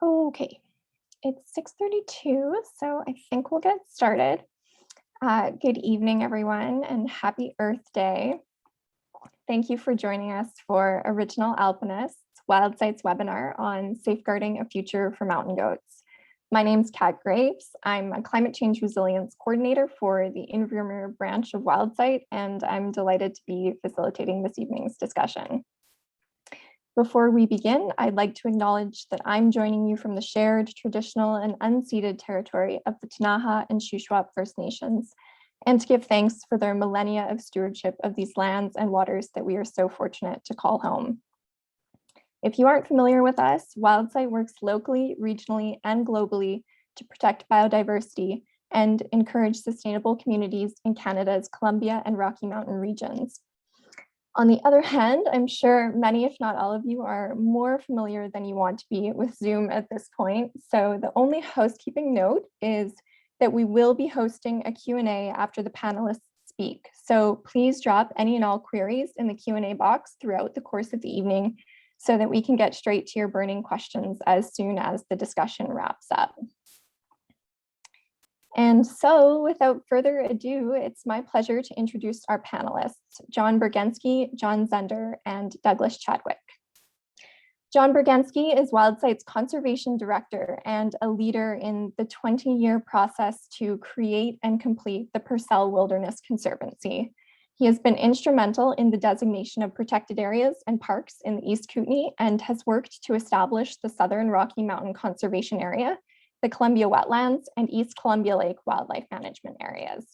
Okay, it's 6:32, so I think we'll get started. Good evening, everyone, and happy Earth Day. Thank you for joining us for Original Alpinists Wild Sites webinar on safeguarding a future for mountain goats. My name's Kat Graves. I'm a climate change resilience coordinator for the Invermere branch of Wild Site, and I'm delighted to be facilitating this evening's discussion. Before we begin, I'd like to acknowledge that I'm joining you from the shared, traditional, and unceded territory of the Ktunaxa and Shuswap First Nations, and to give thanks for their millennia of stewardship of these lands and waters that we are so fortunate to call home. If you aren't familiar with us, WildSite works locally, regionally, and globally to protect biodiversity and encourage sustainable communities in Canada's Columbia and Rocky Mountain regions. On the other hand, I'm sure many, if not all of you, are more familiar than you want to be with Zoom at this point. So the only housekeeping note is that we will be hosting a Q&A after the panelists speak. So please drop any and all queries in the Q&A box throughout the course of the evening so that we can get straight to your burning questions as soon as the discussion wraps up. And so without further ado, it's my pleasure to introduce our panelists, John Bergenski, John Zender, and Douglas Chadwick. John Bergenski is WildSite's conservation director and a leader in the 20-year process to create and complete the Purcell Wilderness Conservancy. He has been instrumental in the designation of protected areas and parks in the East Kootenay and has worked to establish the Southern Rocky Mountain Conservation Area, the Columbia Wetlands, and East Columbia Lake Wildlife Management Areas.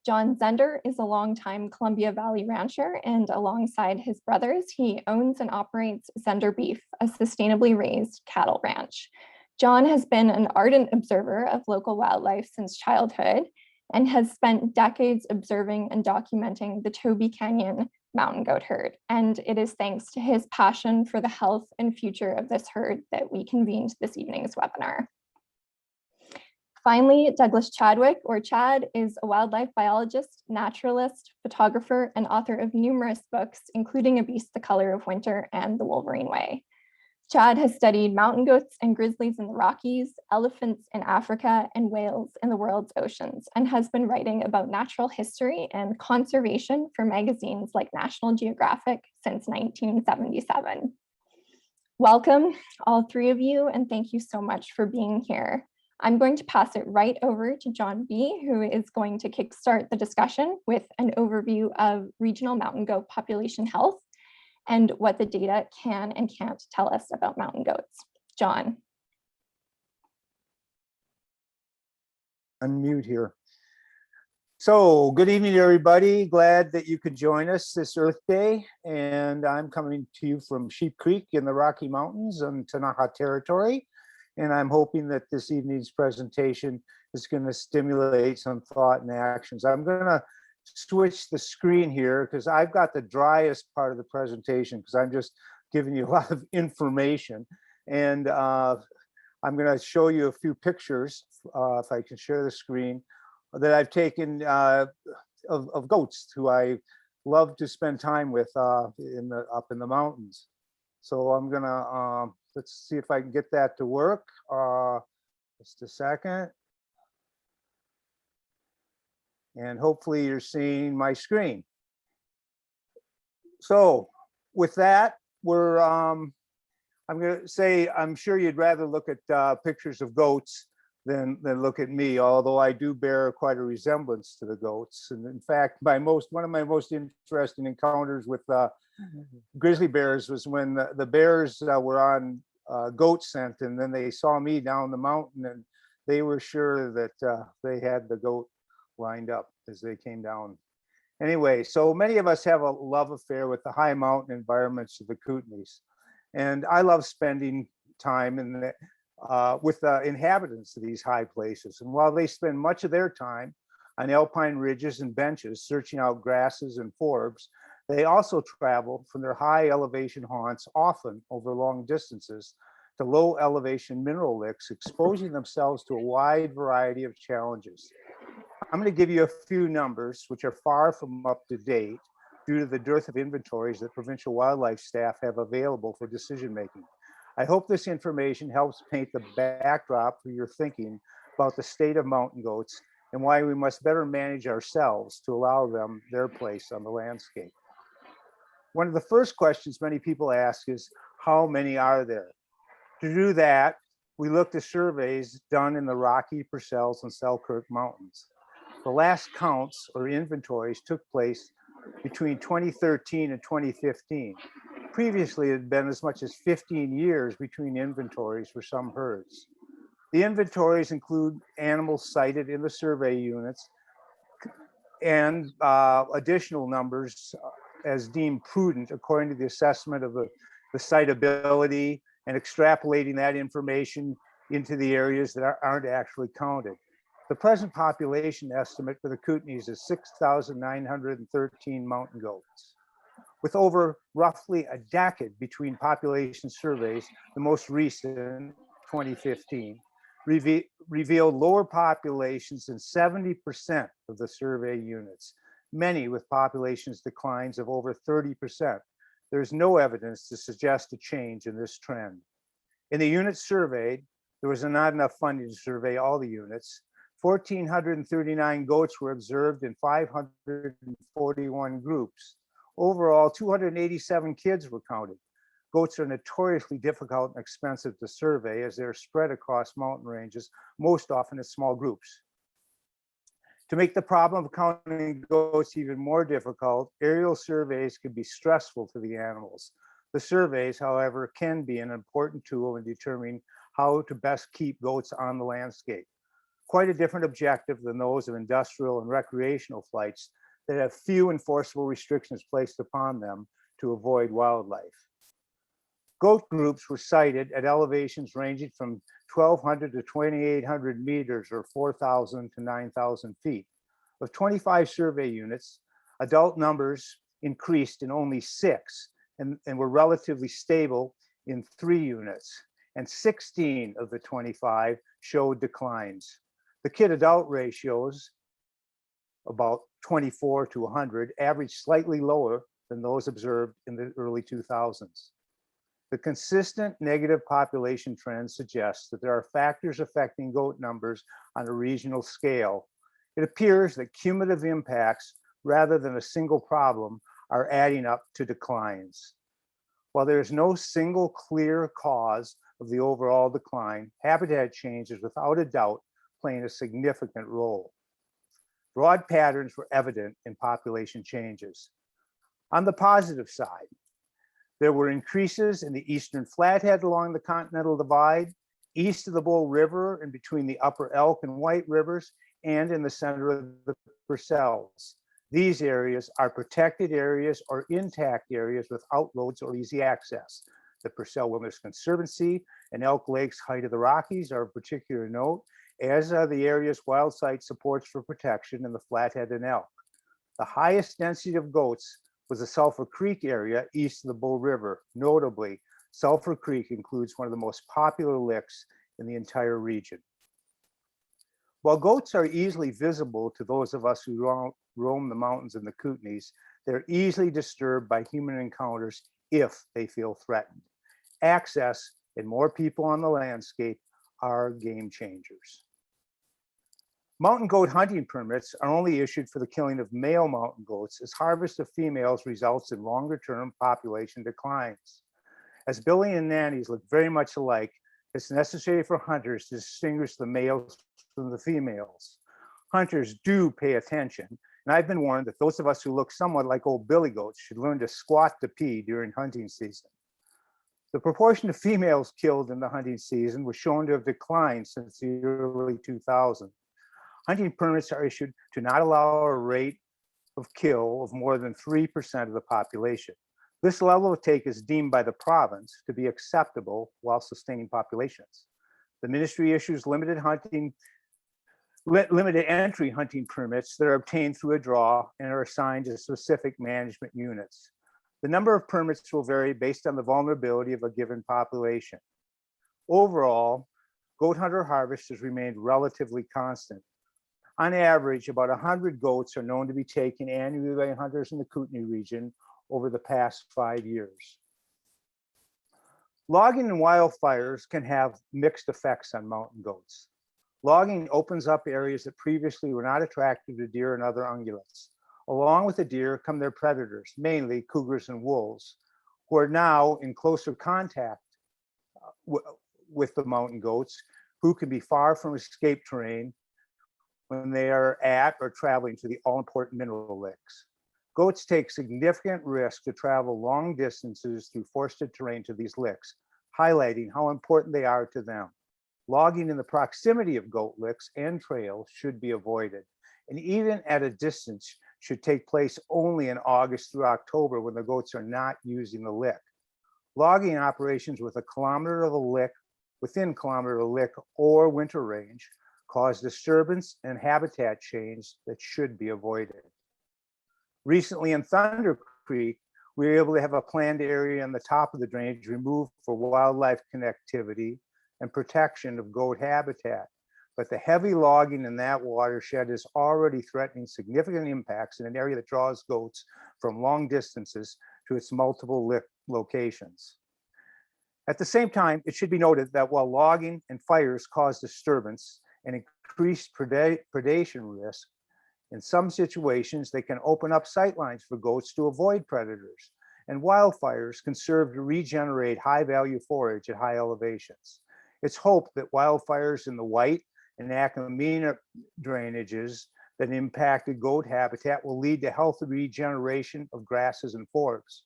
John Zender is a longtime Columbia Valley rancher, and alongside his brothers, he owns and operates Zender Beef, a sustainably raised cattle ranch. John has been an ardent observer of local wildlife since childhood and has spent decades observing and documenting the Toby Canyon mountain goat herd. And it is thanks to his passion for the health and future of this herd that we convened this evening's webinar. Finally, Douglas Chadwick, or Chad, is a wildlife biologist, naturalist, photographer, and author of numerous books, including A Beast the Color of Winter and The Wolverine Way. Chad has studied mountain goats and grizzlies in the Rockies, elephants in Africa, and whales in the world's oceans, and has been writing about natural history and conservation for magazines like National Geographic since 1977. Welcome, all three of you, and thank you so much for being here. I'm going to pass it right over to John B., who is going to kickstart the discussion with an overview of regional mountain goat population health and what the data can and can't tell us about mountain goats. John. Unmute here. So good evening, everybody. Glad that you could join us this Earth Day. And I'm coming to you from Sheep Creek in the Rocky Mountains on Ktunaxa territory. And I'm hoping that this evening's presentation is going to stimulate some thought and actions. I'm going to switch the screen here because I've got the driest part of the presentation because I'm just giving you a lot of information. And I'm going to show you a few pictures, if I can share the screen, that I've taken of goats who I love to spend time with up in the mountains. So I'm going to let's see if I can get that to work. Just a second. And hopefully you're seeing my screen. So with that, I'm going to say, I'm sure you'd rather look at pictures of goats than look at me, although I do bear quite a resemblance to the goats. And in fact, one of my most interesting encounters with grizzly bears was when the bears were on goat scent, and then they saw me down the mountain, and they were sure that they had the goat lined up as they came down. Anyway, so many of us have a love affair with the high mountain environments of the Kootenays, and I love spending time with the inhabitants of these high places. And while they spend much of their time on alpine ridges and benches searching out grasses and forbs, they also travel from their high elevation haunts, often over long distances, to low elevation mineral licks, exposing themselves to a wide variety of challenges. I'm going to give you a few numbers which are far from up to date due to the dearth of inventories that provincial wildlife staff have available for decision making. I hope this information helps paint the backdrop for your thinking about the state of mountain goats and why we must better manage ourselves to allow them their place on the landscape. One of the first questions many people ask is, how many are there? To do that, we looked at surveys done in the Rocky, Purcells, and Selkirk Mountains. The last counts or inventories took place between 2013 and 2015. Previously, it had been as much as 15 years between inventories for some herds. The inventories include animals cited in the survey units and additional numbers as deemed prudent according to the assessment of the citability and extrapolating that information into the areas that aren't actually counted. The present population estimate for the Kootenays is 6,913 mountain goats. With over roughly a decade between population surveys, the most recent, 2015, revealed lower populations in 70% of the survey units, many with populations declines of over 30%. There's no evidence to suggest a change in this trend. In the units surveyed, there was not enough funding to survey all the units. 1,439 goats were observed in 541 groups. Overall, 287 kids were counted. Goats are notoriously difficult and expensive to survey as they're spread across mountain ranges, most often in small groups. To make the problem of counting goats even more difficult, aerial surveys can be stressful to the animals. The surveys, however, can be an important tool in determining how to best keep goats on the landscape. Quite a different objective than those of industrial and recreational flights that have few enforceable restrictions placed upon them to avoid wildlife. Goat groups were sighted at elevations ranging from 1,200 to 2,800 meters or 4,000 to 9,000 feet. Of 25 survey units, adult numbers increased in only 6 and were relatively stable in 3 units, and 16 of the 25 showed declines. The kid-adult ratios, about 24 to 100, averaged slightly lower than those observed in the early 2000s. The consistent negative population trend suggests that there are factors affecting goat numbers on a regional scale. It appears that cumulative impacts, rather than a single problem, are adding up to declines. While there is no single clear cause of the overall decline, habitat change is without a doubt playing a significant role. Broad patterns were evident in population changes. On the positive side, there were increases in the Eastern Flathead along the Continental Divide, east of the Bull River and between the Upper Elk and White Rivers, and in the center of the Purcells. These areas are protected areas or intact areas with outroads or easy access. The Purcell Wilderness Conservancy and Elk Lake's Height of the Rockies are of particular note, as are the area's wild site supports for protection in the Flathead and Elk. The highest density of goats was the Sulphur Creek area east of the Bull River. Notably, Sulphur Creek includes one of the most popular licks in the entire region. While goats are easily visible to those of us who roam the mountains in the Kootenays, they're easily disturbed by human encounters if they feel threatened. Access and more people on the landscape are game changers. Mountain goat hunting permits are only issued for the killing of male mountain goats, as harvest of females results in longer-term population declines. As Billy and Nanny's look very much alike, it's necessary for hunters to distinguish the males from the females. Hunters do pay attention, and I've been warned that those of us who look somewhat like old billy goats should learn to squat to pee during hunting season. The proportion of females killed in the hunting season was shown to have declined since the early 2000s. Hunting permits are issued to not allow a rate of kill of more than 3% of the population. This level of take is deemed by the province to be acceptable while sustaining populations. The ministry issues limited entry hunting permits that are obtained through a draw and are assigned to specific management units. The number of permits will vary based on the vulnerability of a given population. Overall, goat hunter harvest has remained relatively constant. On average, about 100 goats are known to be taken annually by hunters in the Kootenay region over the past 5 years. Logging and wildfires can have mixed effects on mountain goats. Logging opens up areas that previously were not attractive to deer and other ungulates. Along with the deer come their predators, mainly cougars and wolves, who are now in closer contact with the mountain goats, who can be far from escape terrain when they are at or traveling to the all-important mineral licks. Goats take significant risk to travel long distances through forested terrain to these licks, highlighting how important they are to them. Logging in the proximity of goat licks and trails should be avoided, and even at a distance should take place only in August through October when the goats are not using the lick. Logging operations within a kilometer of a lick or winter range cause disturbance and habitat change that should be avoided. Recently in Thunder Creek, we were able to have a planned area on the top of the drainage removed for wildlife connectivity and protection of goat habitat. But the heavy logging in that watershed is already threatening significant impacts in an area that draws goats from long distances to its multiple locations. At the same time, it should be noted that while logging and fires cause disturbance and increased predation risk, in some situations, they can open up sightlines for goats to avoid predators, and wildfires can serve to regenerate high-value forage at high elevations. It's hoped that wildfires in the White and Acamina drainages that impacted goat habitat will lead to healthy regeneration of grasses and forests.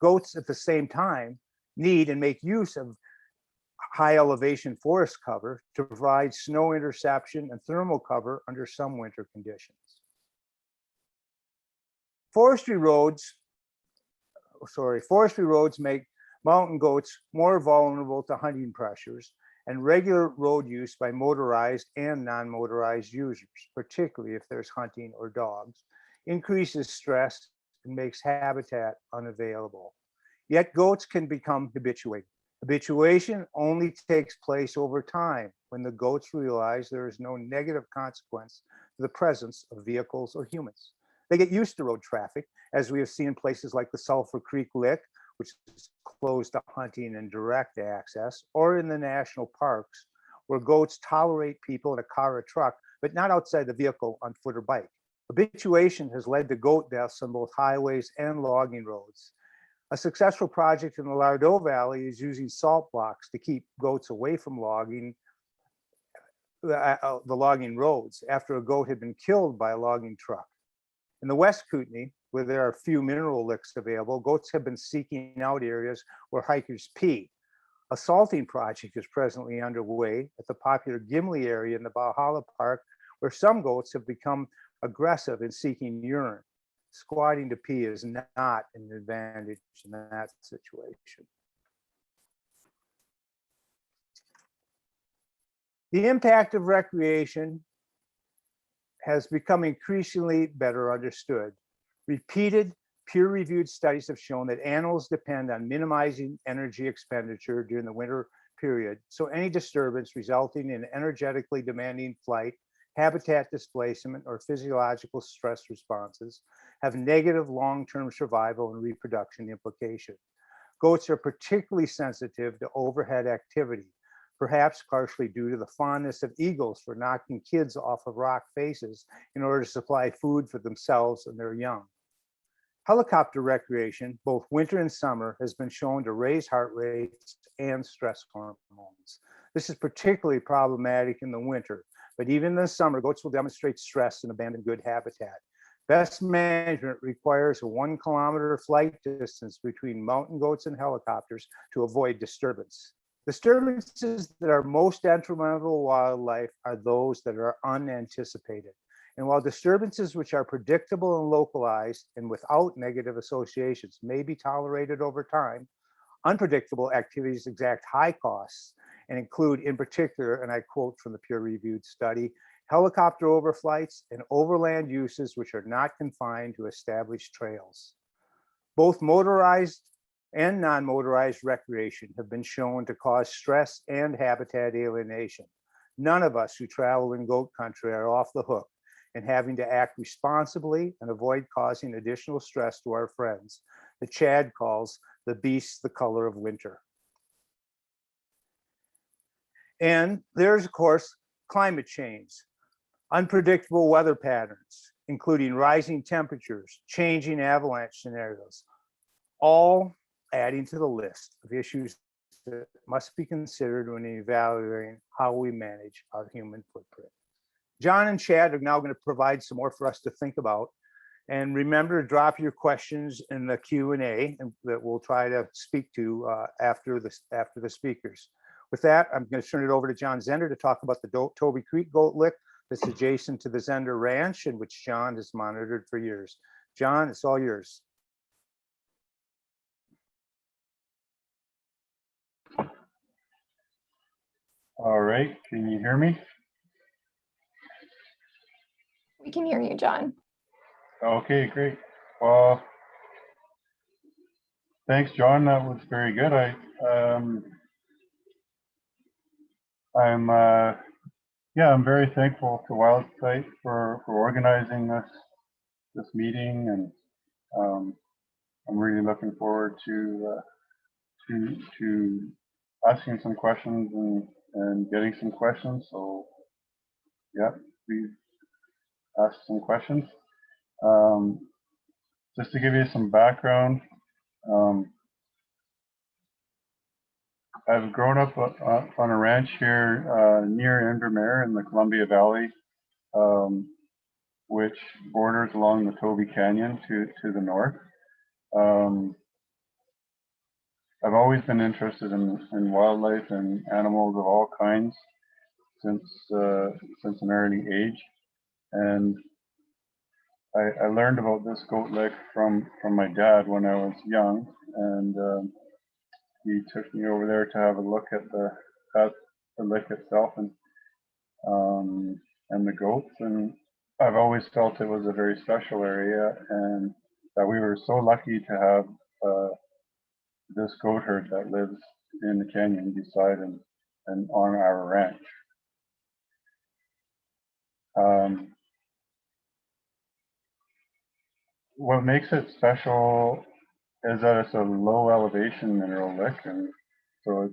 Goats, at the same time, need and make use of high elevation forest cover to provide snow interception and thermal cover under some winter conditions. Forestry roads make mountain goats more vulnerable to hunting pressures, and regular road use by motorized and non-motorized users, particularly if there's hunting or dogs, increases stress and makes habitat unavailable. Yet goats can become habituated. Habituation only takes place over time when the goats realize there is no negative consequence to the presence of vehicles or humans. They get used to road traffic, as we have seen in places like the Sulphur Creek Lick, which is closed to hunting and direct access, or in the national parks, where goats tolerate people in a car or truck, but not outside the vehicle on foot or bike. Habituation has led to goat deaths on both highways and logging roads. A successful project in the Lardot Valley is using salt blocks to keep goats away from the logging roads after a goat had been killed by a logging truck. In the West Kootenai, where there are few mineral licks available, goats have been seeking out areas where hikers pee. A salting project is presently underway at the popular Gimli area in the Valhalla Park, where some goats have become aggressive in seeking urine. Squatting to pee is not an advantage in that situation. The impact of recreation has become increasingly better understood. Repeated peer-reviewed studies have shown that animals depend on minimizing energy expenditure during the winter period, so any disturbance resulting in energetically demanding flight, habitat displacement, or physiological stress responses have negative long-term survival and reproduction implications. Goats are particularly sensitive to overhead activity, perhaps partially due to the fondness of eagles for knocking kids off of rock faces in order to supply food for themselves and their young. Helicopter recreation, both winter and summer, has been shown to raise heart rates and stress hormones. This is particularly problematic in the winter, but even in the summer, goats will demonstrate stress and abandon good habitat. Best management requires a 1 kilometer flight distance between mountain goats and helicopters to avoid disturbance. Disturbances that are most detrimental to wildlife are those that are unanticipated. And while disturbances which are predictable and localized and without negative associations may be tolerated over time, unpredictable activities exact high costs and include, in particular, and I quote from the peer-reviewed study, helicopter overflights and overland uses which are not confined to established trails. Both motorized and non-motorized recreation have been shown to cause stress and habitat alienation. None of us who travel in goat country are off the hook and having to act responsibly and avoid causing additional stress to our friends that Chad calls the beasts the color of winter. And there's, of course, climate change, unpredictable weather patterns, including rising temperatures, changing avalanche scenarios, all adding to the list of issues that must be considered when evaluating how we manage our human footprint. John and Chad are now going to provide some more for us to think about. And remember to drop your questions in the Q&A that we'll try to speak to after the speakers. With that, I'm going to turn it over to John Zender to talk about the Toby Creek goat lick that's adjacent to the Zender Ranch, and which John has monitored for years. John, it's all yours. All right, can you hear me? We can hear you, John. Okay, great. Well, thanks, John. That was very good. I'm very thankful to WildSite for organizing this meeting, and I'm really looking forward to asking some questions and getting some questions. So, yeah, please ask some questions. Just to give you some background, I've grown up on a ranch here near Invermere in the Columbia Valley, which borders along the Toby Canyon to the north. I've always been interested in wildlife and animals of all kinds since an early age, and I learned about this goat lick from my dad when I was young, and he took me over there to have a look at the lick itself and the goats, and I've always felt it was a very special area, and that we were so lucky to have this goat herd that lives in the canyon beside and on our ranch. What makes it special is that it's a low elevation mineral lick, and so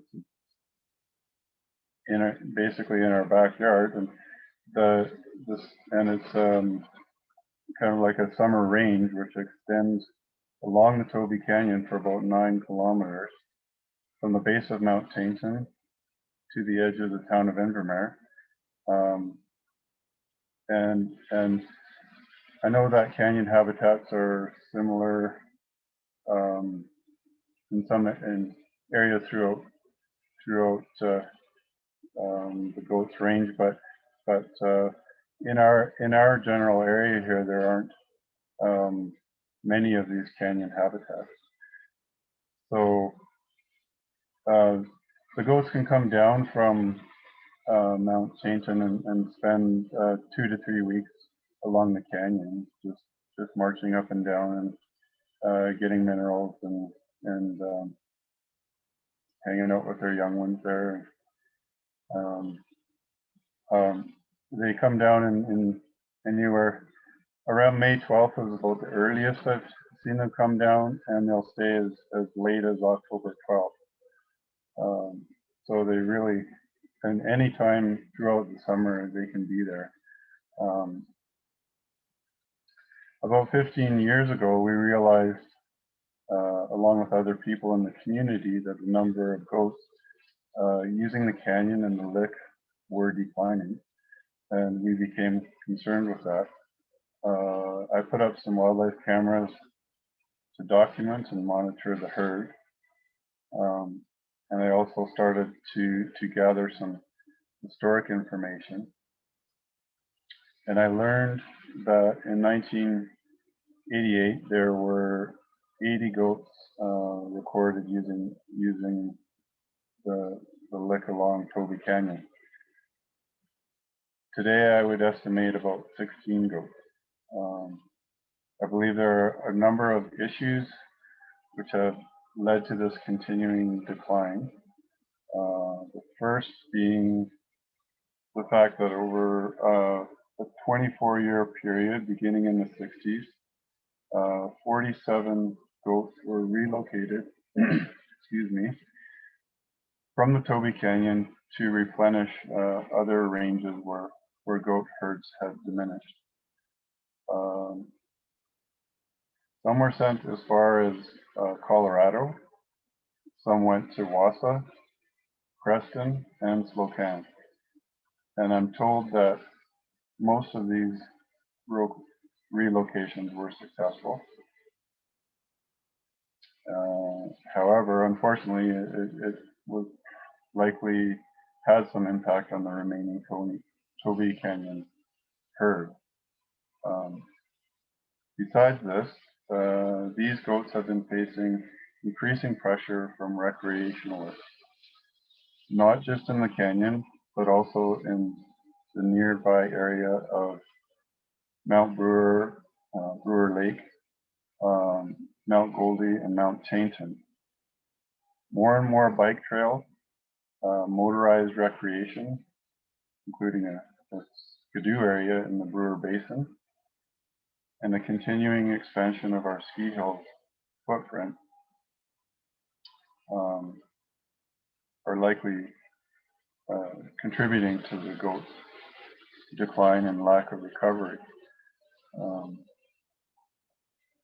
it's basically in our backyard, and it's kind of like a summer range which extends along the Toby Canyon for about 9 kilometers from the base of Mount Tainton to the edge of the town of Invermere. And I know that canyon habitats are similar in areas throughout the goats range, but in our general area here, there aren't many of these canyon habitats. So the goats can come down from Mount Tainton and spend 2 to 3 weeks along the canyon, just marching up and down and getting minerals and hanging out with their young ones there. They come down in anywhere around May 12th is about the earliest I've seen them come down, and they'll stay as late as October 12th. So they really, and any time throughout the summer, they can be there. About 15 years ago, we realized, along with other people in the community, that the number of goats using the canyon and the lick were declining, and we became concerned with that. I put up some wildlife cameras to document and monitor the herd, and I also started to gather some historic information. And I learned that in 1988 there were 80 goats recorded using the lick along Toby Canyon. Today I would estimate about 16 goats. I believe there are a number of issues which have led to this continuing decline. The first being the fact that over a 24-year period beginning in the 60s, 47 goats were relocated excuse me, from the Toby Canyon to replenish other ranges where goat herds had diminished. Some were sent as far as Colorado. Some went to Wausau, Creston, and Spokane. And I'm told that most of these relocations were successful. However, unfortunately, it was likely had some impact on the remaining Toby Canyon herd. Besides this, these goats have been facing increasing pressure from recreationalists, not just in the canyon, but also in the nearby area of Mount Brewer, Brewer Lake, Mount Goldie, and Mount Chainton. More and more bike trail, motorized recreation, including a skidoo area in the Brewer Basin, and the continuing expansion of our ski hill footprint are likely contributing to the goats' decline and lack of recovery.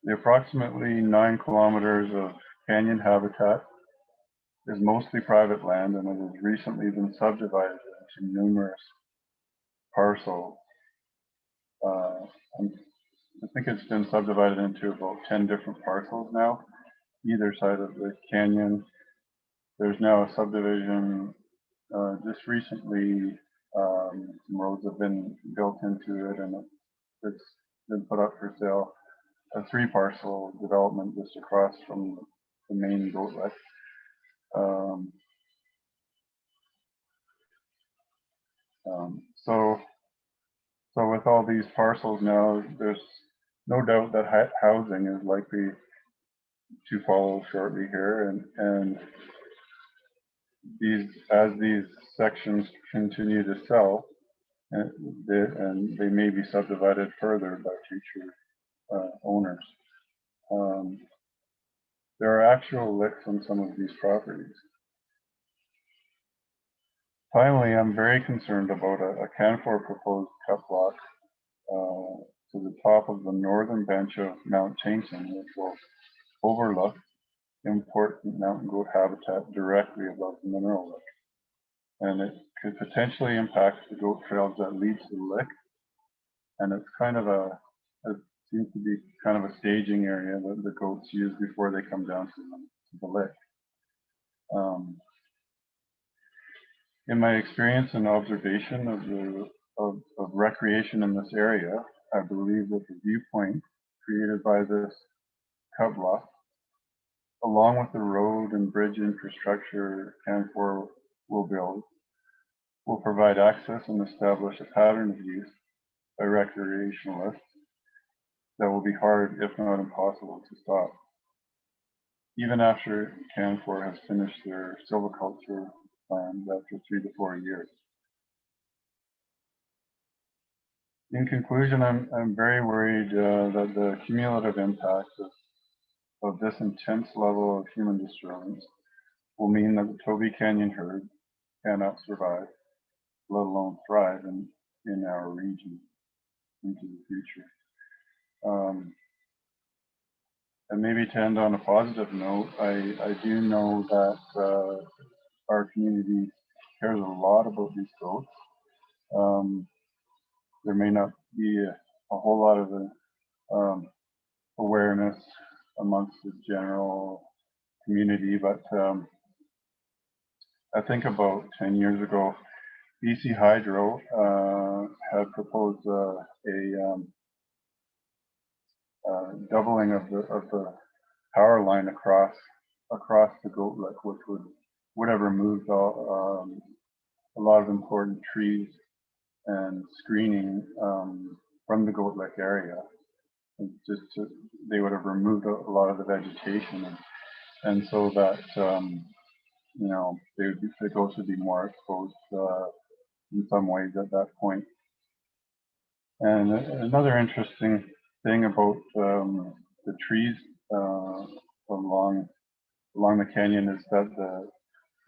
The approximately 9 kilometers of canyon habitat is mostly private land, and it has recently been subdivided into numerous parcels. I think it's been subdivided into about 10 different parcels now, either side of the canyon. There's now a subdivision just recently. Some roads have been built into it, and it's been put up for sale. A 3-parcel development just across from the main goat lick. So with all these parcels now, there's no doubt that housing is likely to follow shortly here, and as these sections continue to sell, and they may be subdivided further by future owners. There are actual licks on some of these properties. Finally, I'm very concerned about a Canfor proposed cut block to the top of the northern bench of Mount Chainton, which will overlook important mountain goat habitat directly above the mineral lick. And it could potentially impact the goat trails that lead to the lick. And it's kind of it seems to be kind of a staging area that the goats use before they come down to the lick. In my experience and observation of recreation in this area, I believe that the viewpoint created by this cut block, along with the road and bridge infrastructure Canfor will build, will provide access and establish a pattern of use by recreationalists that will be hard, if not impossible, to stop, even after Canfor has finished their silviculture plans after 3 to 4 years. In conclusion, I'm very worried that the cumulative impact of this intense level of human disturbance will mean that the Toby Canyon herd cannot survive, let alone thrive in our region into the future. And maybe to end on a positive note, I do know that our community cares a lot about these goats. There may not be a whole lot of awareness amongst the general community, but I think about 10 years ago, BC Hydro had proposed a doubling of the power line across the goat lick, which would have removed a lot of important trees and screening from the goat lick area. They would have removed a lot of the vegetation, and so that the goats would be more exposed in some ways at that point. And another interesting thing about the trees along the canyon is that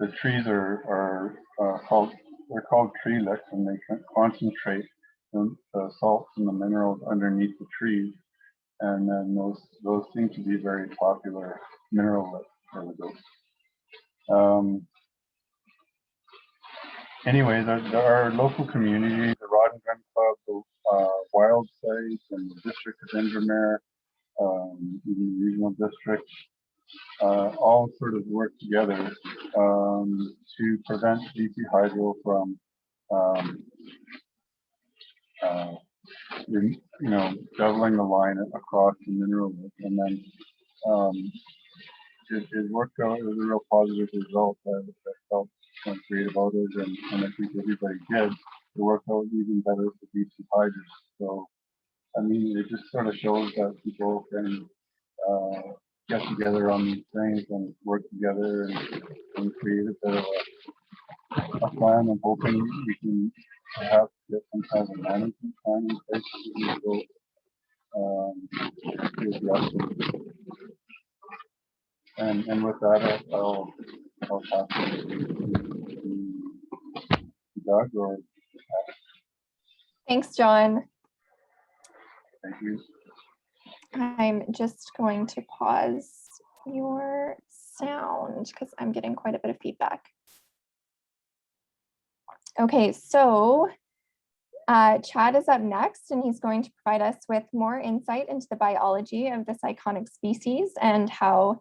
the trees are they're called tree licks, and they concentrate the salts and the minerals underneath the trees, and then those seem to be very popular mineral licks for the goats. Anyways, there are local communities, the Rod and Gun Club, the Wild Sites, and the District of Invermere, even the regional district, all sort of work together to prevent BC Hydro from, doubling the line across the mineral list. And then it worked out. It was a real positive result. I felt great about it, and I think everybody did. It worked out even better for BC Hydro. So, I mean, it just sort of shows that people can get together on these things and work together and create a bit of a plan. I'm hoping we can perhaps get some kind of management plan in place to address it. And with that, I'll pass it to Doug, or Thanks, John. thank you. I'm just going to pause your sound because I'm getting quite a bit of feedback. Okay, so Chad is up next, and he's going to provide us with more insight into the biology of this iconic species and how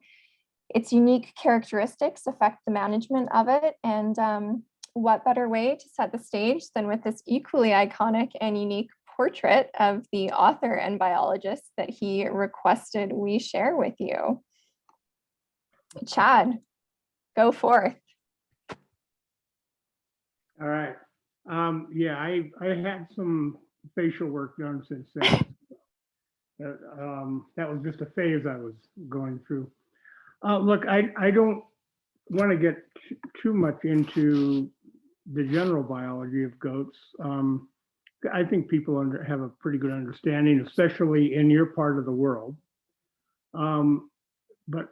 its unique characteristics affect the management of it. And what better way to set the stage than with this equally iconic and unique portrait of the author and biologist that he requested we share with you. Chad, go forth. All right. Yeah, I had some facial work done since then. That was just a phase I was going through. Look, I don't want to get too much into the general biology of goats. I think people have a pretty good understanding, especially in your part of the world. But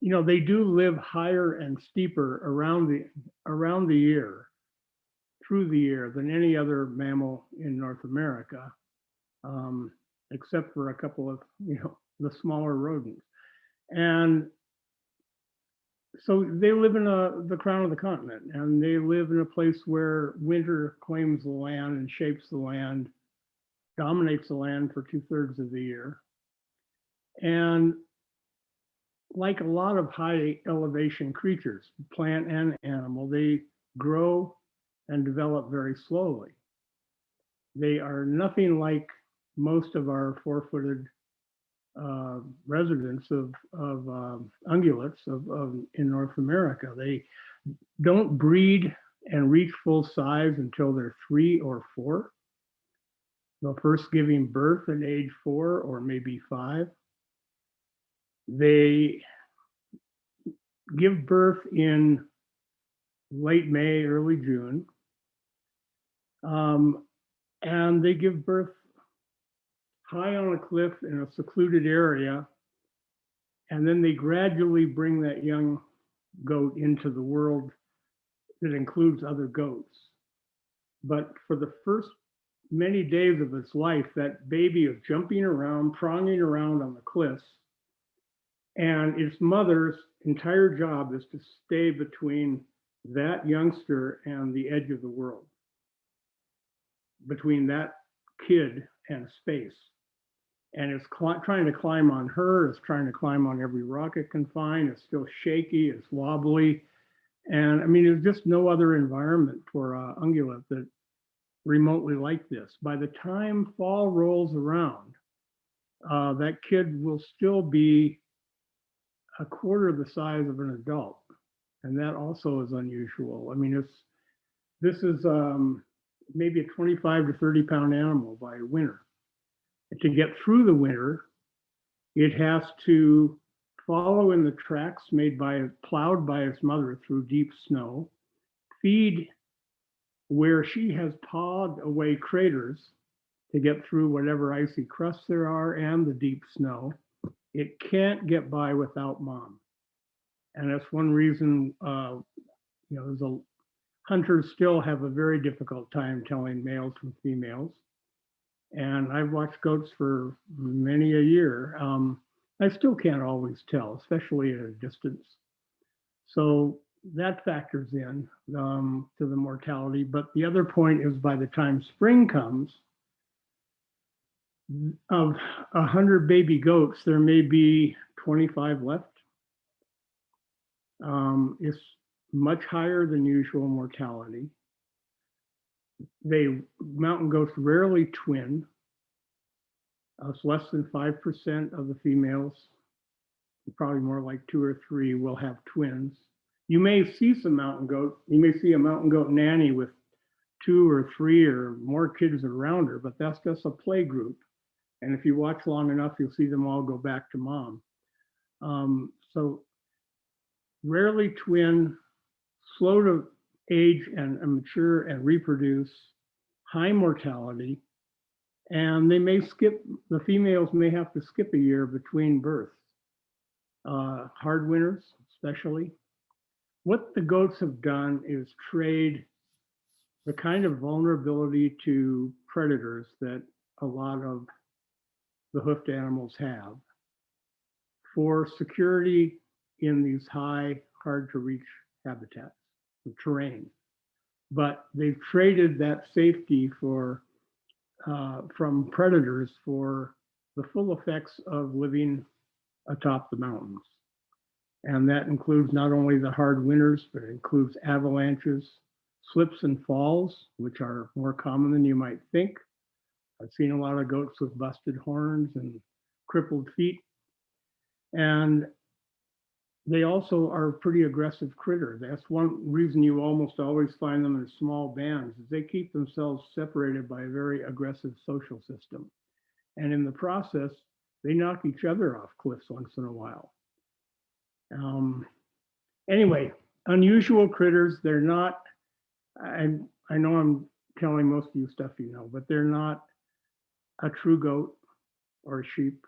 you know, they do live higher and steeper around the year, through the year, than any other mammal in North America, except for a couple of, the smaller rodents. And so they live in the crown of the continent, and they live in a place where winter claims the land and shapes the land, dominates the land for 2/3 of the year. And like a lot of high elevation creatures, plant and animal, they grow and develop very slowly. They are nothing like most of our four-footed residents of ungulates in North America. They don't breed and reach full size until they're 3 or 4. They'll first giving birth at age 4 or maybe 5. They give birth in late May, early June. And they give birth high on a cliff in a secluded area. And then they gradually bring that young goat into the world that includes other goats. But for the first many days of its life, that baby is jumping around, pronging around on the cliffs. And its mother's entire job is to stay between that youngster and the edge of the world, between that kid and space. And it's trying to climb on her, it's trying to climb on every rock it can find. It's still shaky, it's wobbly. And I mean, there's just no other environment for ungulate that remotely like this. By the time fall rolls around, that kid will still be a quarter the size of an adult. And that also is unusual. I mean, this is maybe a 25 to 30 pound animal by winter. To get through the winter, it has to follow in the tracks plowed by its mother through deep snow, feed where she has pawed away craters to get through whatever icy crusts there are and the deep snow. It can't get by without mom. And that's one reason hunters still have a very difficult time telling males from females. And I've watched goats for many a year. I still can't always tell, especially at a distance. So that factors in to the mortality. But the other point is by the time spring comes, of 100 baby goats, there may be 25 left. It's much higher than usual mortality. Mountain goats rarely twin. It's less than 5% of the females, probably more like 2 or 3 will have twins. You may see some mountain goat, you may see a mountain goat nanny with 2 or 3 or more kids around her, but that's just a play group. And if you watch long enough, you'll see them all go back to mom. So rarely twin, slow to age and mature and reproduce, high mortality, and they may skip, the females may have to skip a year between births. Hard winters, especially. What the goats have done is trade the kind of vulnerability to predators that a lot of the hoofed animals have for security in these high, hard to reach habitats, the terrain. But they've traded that safety for from predators for the full effects of living atop the mountains. And that includes not only the hard winters, but it includes avalanches, slips and falls, which are more common than you might think. I've seen a lot of goats with busted horns and crippled feet. And they also are pretty aggressive critters. That's one reason you almost always find them in small bands, is they keep themselves separated by a very aggressive social system. And in the process, they knock each other off cliffs once in a while. Anyway, unusual critters, they're not, I know I'm telling most of you stuff you know, but they're not a true goat or a sheep.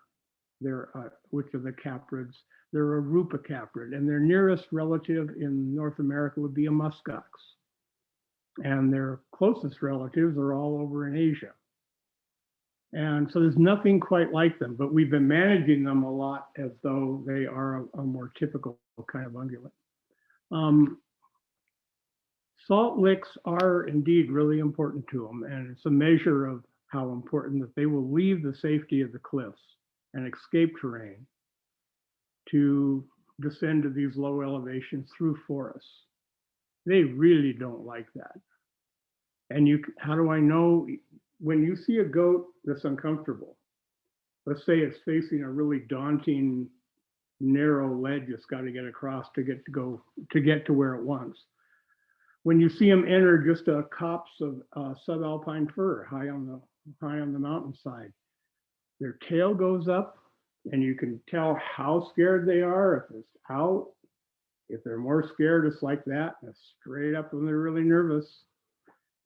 They're, which are the caprids. They're a rupicaprid, and their nearest relative in North America would be a muskox. And their closest relatives are all over in Asia. And so there's nothing quite like them, but we've been managing them a lot as though they are a more typical kind of ungulate. Salt licks are indeed really important to them, and it's a measure of how important that they will leave the safety of the cliffs and escape terrain to descend to these low elevations through forests. They really don't like that. And how do I know? When you see a goat that's uncomfortable, let's say it's facing a really daunting, narrow ledge it's got to get across to get to where it wants. When you see them enter just a copse of subalpine fir high on the mountainside, their tail goes up, and you can tell how scared they are. If it's out, if they're more scared, it's like that. And it's straight up when they're really nervous.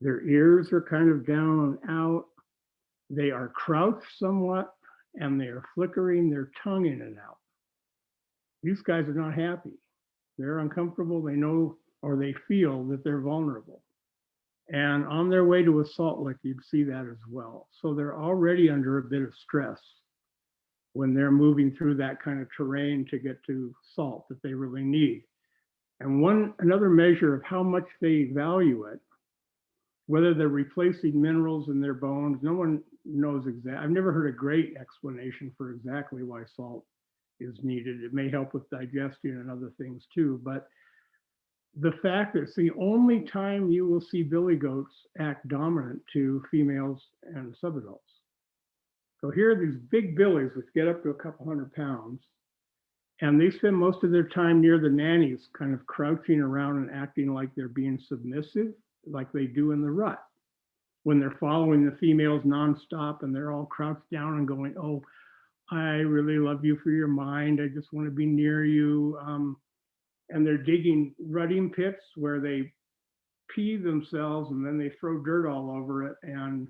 Their ears are kind of down and out. They are crouched somewhat, and they are flickering their tongue in and out. These guys are not happy. They're uncomfortable. They know, or they feel that they're vulnerable. And on their way to a salt lick, you'd see that as well. So they're already under a bit of stress when they're moving through that kind of terrain to get to salt that they really need. And another measure of how much they value it, whether they're replacing minerals in their bones, no one knows exactly. I've never heard a great explanation for exactly why salt is needed. It may help with digestion and other things too, but the fact that it's the only time you will see billy goats act dominant to females and subadults. So here are these big billies, which get up to a couple 100 pounds, and they spend most of their time near the nannies, kind of crouching around and acting like they're being submissive, like they do in the rut, when they're following the females nonstop and they're all crouched down and going, oh, I really love you for your mind. I just want to be near you. And they're digging rutting pits where they pee themselves and then they throw dirt all over it and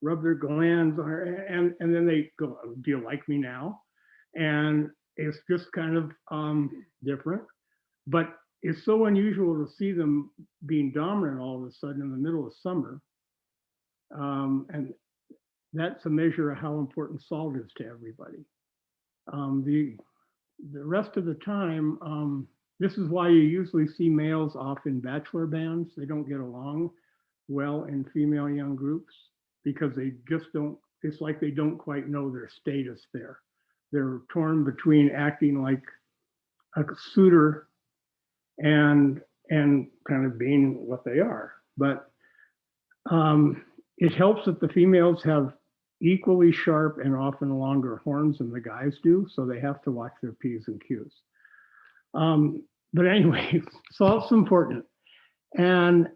rub their glands on her, and then they go, do you like me now? And it's just kind of different. But it's so unusual to see them being dominant all of a sudden in the middle of summer. And that's a measure of how important salt is to everybody. The rest of the time, this is why you usually see males off in bachelor bands. They don't get along well in female young groups because they just don't, it's like they don't quite know their status there. They're torn between acting like a suitor and kind of being what they are. But it helps that the females have equally sharp and often longer horns than the guys do, so they have to watch their P's and Q's. But anyway, salt's important. And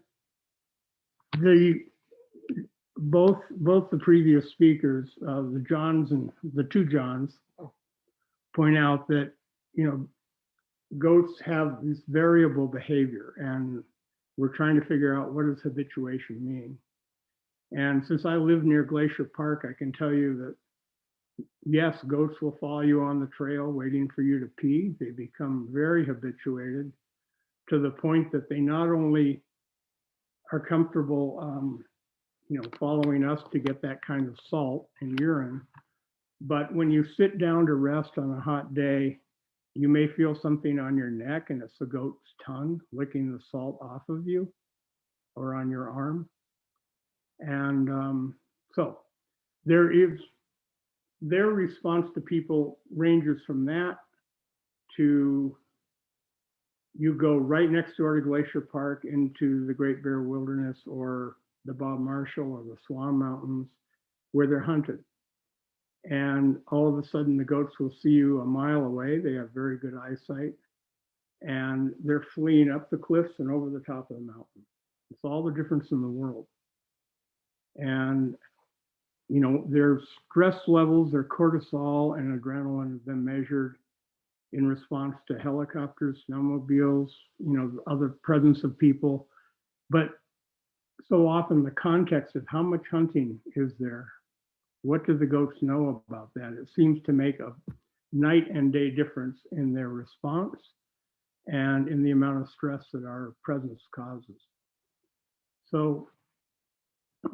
both the previous speakers, the Johns and the two Johns, point out that, you know, goats have this variable behavior, and we're trying to figure out what does habituation mean. And since I live near Glacier Park, I can tell you that yes, goats will follow you on the trail waiting for you to pee. They become very habituated to the point that they not only are comfortable, you know, following us to get that kind of salt and urine, but when you sit down to rest on a hot day, you may feel something on your neck, and it's the goat's tongue licking the salt off of you or on your arm. And so their response to people ranges from that to you go right next door to Glacier Park into the Great Bear Wilderness or the Bob Marshall or the Swan Mountains where they're hunted. And all of a sudden the goats will see you a mile away. They have very good eyesight, and they're fleeing up the cliffs and over the top of the mountain. It's all the difference in the world. And, you know, their stress levels, their cortisol and adrenaline have been measured in response to helicopters, snowmobiles, you know, other presence of people. But so often the context of how much hunting is there, what do the goats know about that? It seems to make a night and day difference in their response and in the amount of stress that our presence causes. So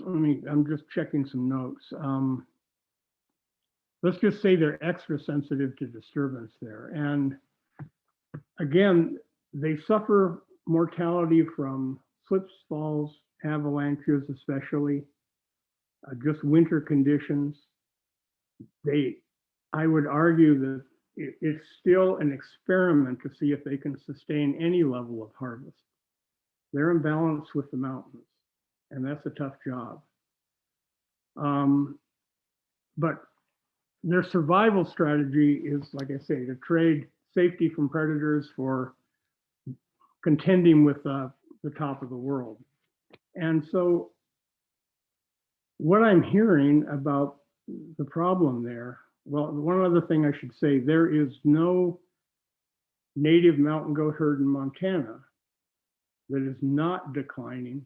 I'm just checking some notes. Let's just say they're extra sensitive to disturbance there. And again, they suffer mortality from slips, falls, avalanches, especially, just winter conditions. I would argue that it's still an experiment to see if they can sustain any level of harvest. They're in balance with the mountains, and that's a tough job. But their survival strategy is, like I say, to trade safety from predators for contending with the top of the world. And so what I'm hearing about the problem there, well, one other thing I should say, there is no native mountain goat herd in Montana that is not declining,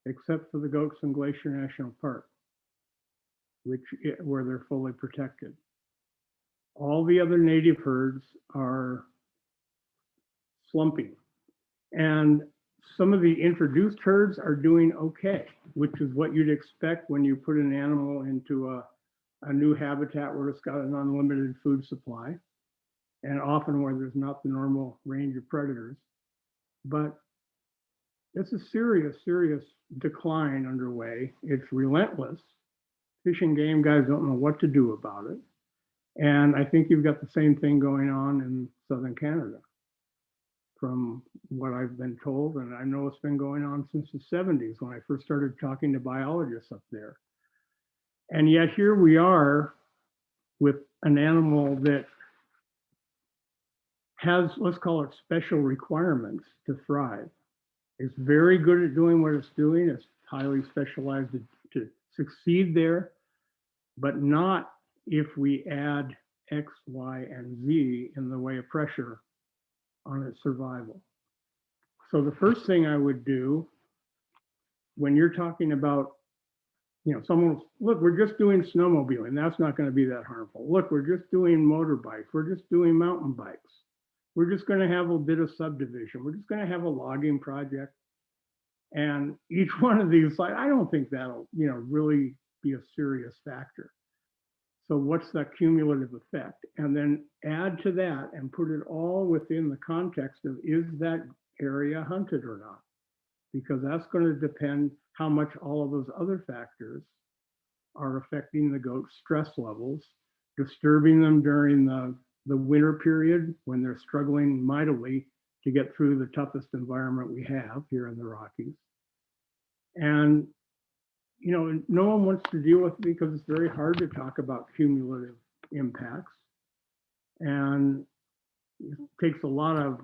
except for the goats in Glacier National Park, where they're fully protected. All the other native herds are slumping. And some of the introduced herds are doing okay, which is what you'd expect when you put an animal into a new habitat where it's got an unlimited food supply, and often where there's not the normal range of predators. But it's a serious, serious decline underway. It's relentless. Fish and game guys don't know what to do about it. And I think you've got the same thing going on in southern Canada, from what I've been told. And I know it's been going on since the 70s when I first started talking to biologists up there. And yet here we are with an animal that has, let's call it, special requirements to thrive. It's very good at doing what it's doing. It's highly specialized to succeed there, but not if we add X, Y, and Z in the way of pressure on its survival. So the first thing I would do when you're talking about, you know, someone, look, we're just doing snowmobiling. That's not going to be that harmful. Look, we're just doing motorbikes. We're just doing mountain bikes. we're just going to have a bit of subdivision. We're just going to have a logging project. And each one of these, like, I don't think that'll, really be a serious factor. So what's that cumulative effect? And then add to that and put it all within the context of, is that area hunted or not? Because that's going to depend how much all of those other factors are affecting the goat's stress levels, disturbing them during the winter period when they're struggling mightily to get through the toughest environment we have here in the Rockies. And, no one wants to deal with it because it's very hard to talk about cumulative impacts. And it takes a lot of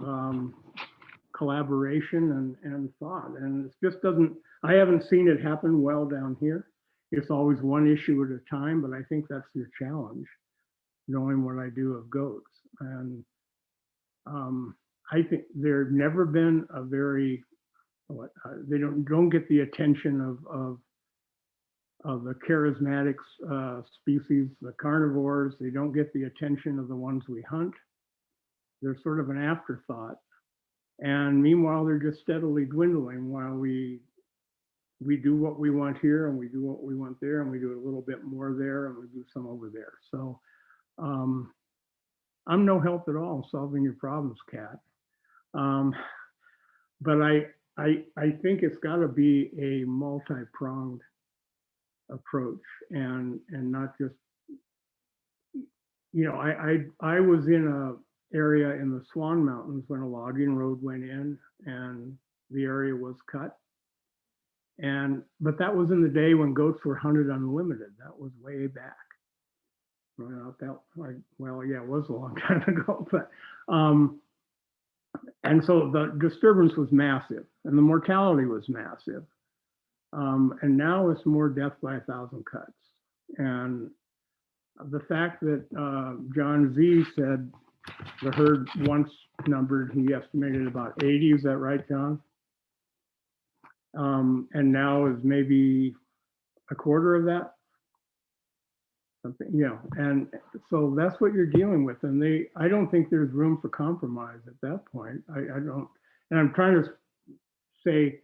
collaboration and thought. And it just doesn't, I haven't seen it happen well down here. It's always one issue at a time, but I think that's your challenge, knowing what I do of goats. And I think there's never been a very, they don't get the attention of the charismatic species, the carnivores. They don't get the attention of the ones we hunt. They're sort of an afterthought. And meanwhile, they're just steadily dwindling while we do what we want here and we do what we want there and we do a little bit more there and we do some over there. So I'm no help at all solving your problems, Kat. But I think it's got to be a multi-pronged approach and not just, I was in a area in the Swan Mountains when a logging road went in and the area was cut. But that was in the day when goats were hunted unlimited. That was way back. Well, yeah, it was a long time ago, but and so the disturbance was massive and the mortality was massive. And now it's more death by 1,000 cuts. And the fact that John Z said the herd once numbered, he estimated about 80, is that right, John? And now is maybe a quarter of that. Something, and so that's what you're dealing with. And I don't think there's room for compromise at that point. I don't, and I'm trying to say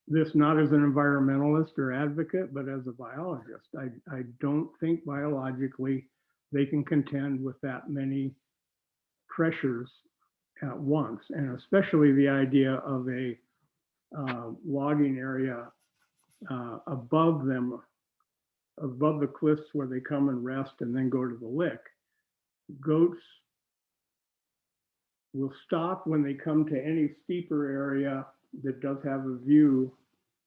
this not as an environmentalist or advocate, but as a biologist. I don't think biologically they can contend with that many pressures at once, and especially the idea of a logging area above them, above the cliffs where they come and rest and then go to the lick. Goats will stop when they come to any steeper area that does have a view,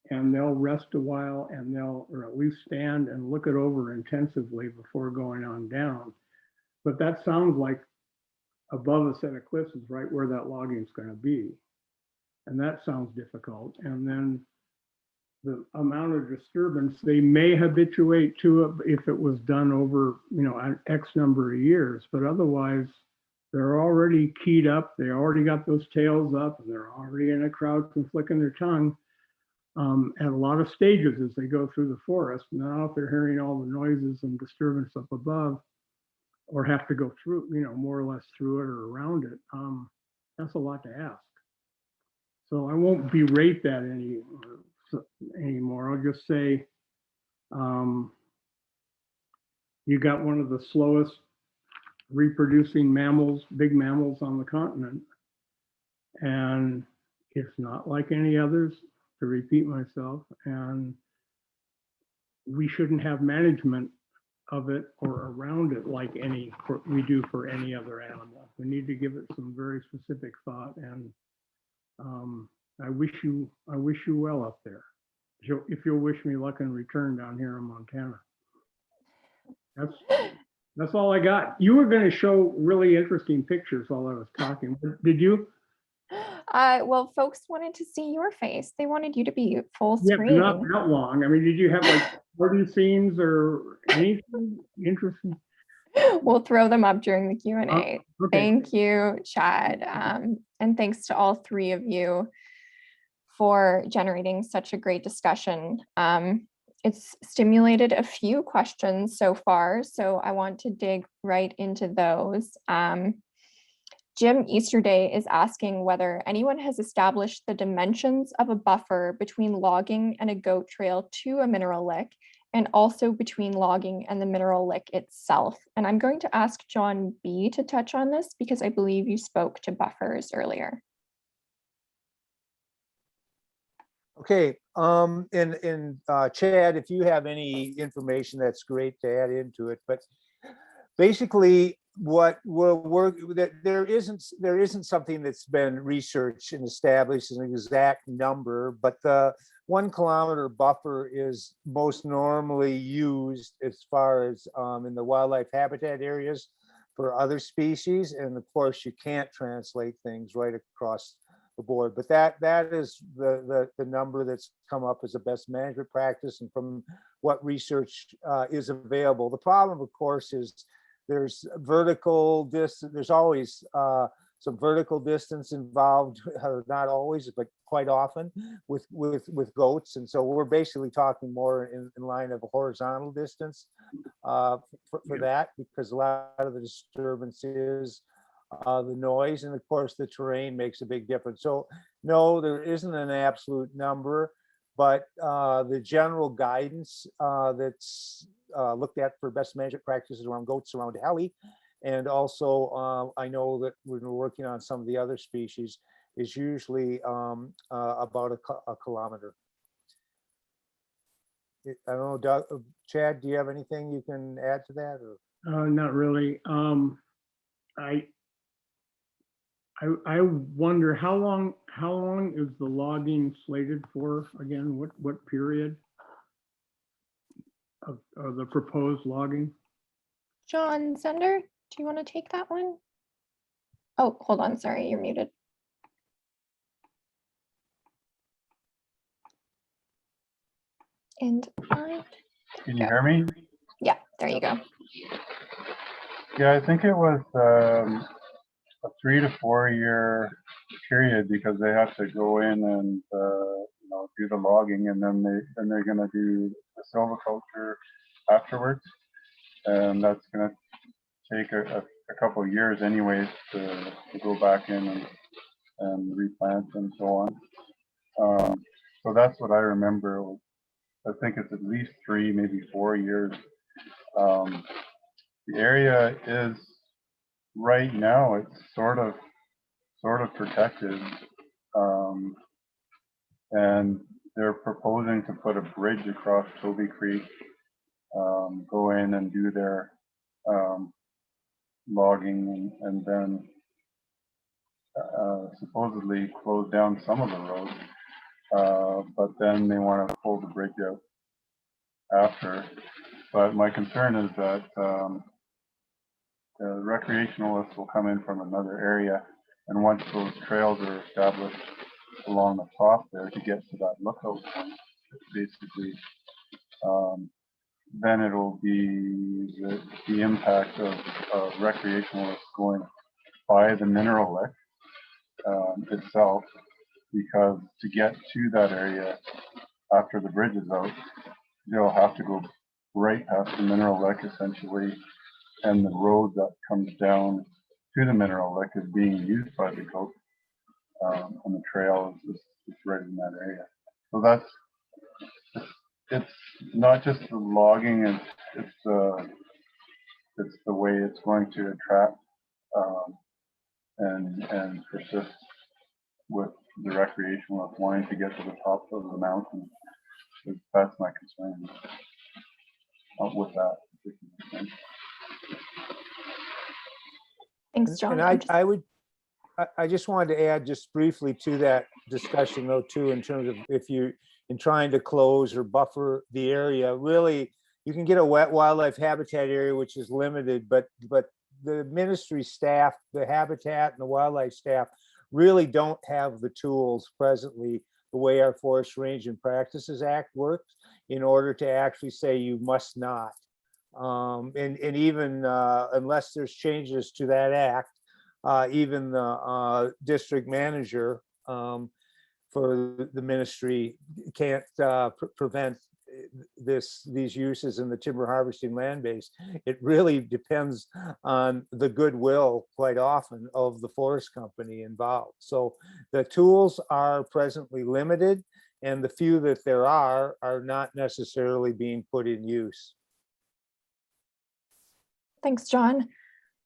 and they'll rest a while and or at least stand and look it over intensively before going on down. But that sounds like above a set of cliffs is right where that logging is going to be. And that sounds difficult. And then the amount of disturbance, they may habituate to it if it was done over, an X number of years, but otherwise they're already keyed up. They already got those tails up and they're already in a crouch and flicking their tongue at a lot of stages as they go through the forest. Now, if they're hearing all the noises and disturbance up above or have to go through, more or less through it or around it, that's a lot to ask. So I won't berate that anymore. I'll just say you got one of the slowest reproducing mammals, big mammals on the continent. And it's not like any others, to repeat myself, and we shouldn't have management of it or around it like we do for any other animal. We need to give it some very specific thought, and I wish you well up there. If you'll wish me luck in return down here in Montana. That's all I got. You were going to show really interesting pictures while I was talking. Did you? Well, folks wanted to see your face. They wanted you to be full screen. Not that long. I mean, did you have like party scenes or anything interesting? We'll throw them up during the Q&A. Okay. Thank you, Chad. And thanks to all three of you for generating such a great discussion. It's stimulated a few questions so far, so I want to dig right into those. Jim Easterday is asking whether anyone has established the dimensions of a buffer between logging and a goat trail to a mineral lick, and also between logging and the mineral lick itself. And I'm going to ask John B. to touch on this because I believe you spoke to buffers earlier. Okay, and Chad, if you have any information, that's great to add into it, but basically what that there isn't something that's been researched and established as an exact number, but the 1 kilometer buffer is most normally used as far as in the wildlife habitat areas for other species. And of course, you can't translate things right across the board, but that is the number that's come up as a best management practice and from what research is available. The problem, of course, is there's vertical distance. There's always some vertical distance involved, not always, but quite often with goats. And so we're basically talking more in line of a horizontal distance for that, because a lot of the disturbance is the noise, and of course the terrain makes a big difference. So no, there isn't an absolute number, but the general guidance that's looked at for best management practices around goats around heli, and also I know that when we're working on some of the other species, is usually about a kilometer. I don't know, Doug, Chad, do you have anything you can add to that? Or? Not really. I wonder how long is the logging slated for again? What period of the proposed logging? John Zender, do you want to take that one? Oh, hold on, sorry, you're muted. And Can you hear me? yeah, there you go. Yeah, I think it was a 3 to 4 year period, because they have to go in and do the logging, and then they're going to do the silviculture afterwards, and that's going to take a couple of years anyways to go back in and replant and so on. So that's what I remember. I think it's at least 3, maybe 4 years. The area is right now, it's sort of protected, and they're proposing to put a bridge across Toby Creek, go in and do their logging, and then supposedly close down some of the roads, but then they want to pull the bridge out after. But my concern is that the recreationalists will come in from another area, and once those trails are established along the top there to get to that lookout point, basically, then it'll be the impact of recreationalists going by the mineral lick itself, because to get to that area after the bridge is out, they'll have to go right past the mineral lick essentially, and the road that comes down to the mineral lick is being used by the goat, and the trail is right in that area. So it's not just the logging, it's the way it's going to attract and persist with the recreationalists wanting to get to the top of the mountain. That's my concern with that. Thanks, John. And I just wanted to add just briefly to that discussion though too, in terms of if you in trying to close or buffer the area, really you can get a wet wildlife habitat area which is limited, but the ministry staff, the habitat and the wildlife staff really don't have the tools presently, the way our Forest Ranging Practices Act works, in order to actually say you must not. And even unless there's changes to that act, even the district manager for the ministry can't prevent these uses in the timber harvesting land base. It really depends on the goodwill, quite often, of the forest company involved. So the tools are presently limited, and the few that there are not necessarily being put in use. Thanks, John.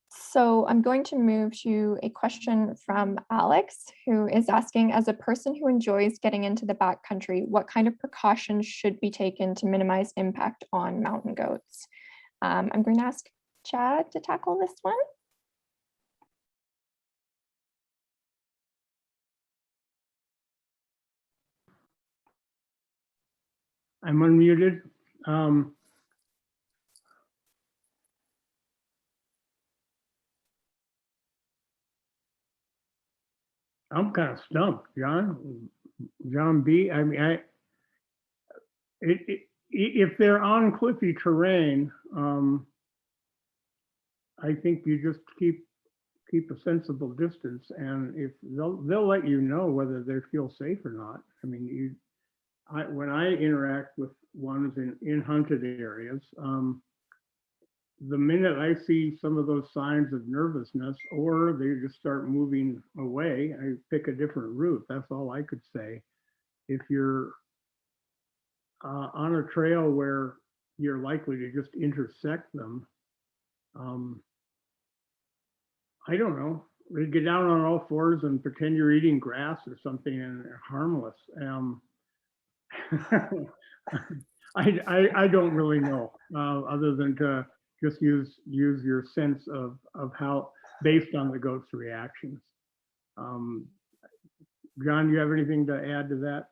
So I'm going to move to a question from Alex, who is asking, as a person who enjoys getting into the backcountry, what kind of precautions should be taken to minimize impact on mountain goats? I'm going to ask Chad to tackle this one. I'm unmuted. I'm kind of stumped, John B. I mean, if they're on cliffy terrain, I think you just keep a sensible distance, and if they'll let you know whether they feel safe or not. I mean, when I interact with ones in hunted areas, the minute I see some of those signs of nervousness, or they just start moving away, I pick a different route. That's all I could say. If you're on a trail where you're likely to just intersect them, I don't know. We get down on all fours and pretend you're eating grass or something and they're harmless. I don't really know, other than to just use your sense of how, based on the goat's reactions. John, do you have anything to add to that?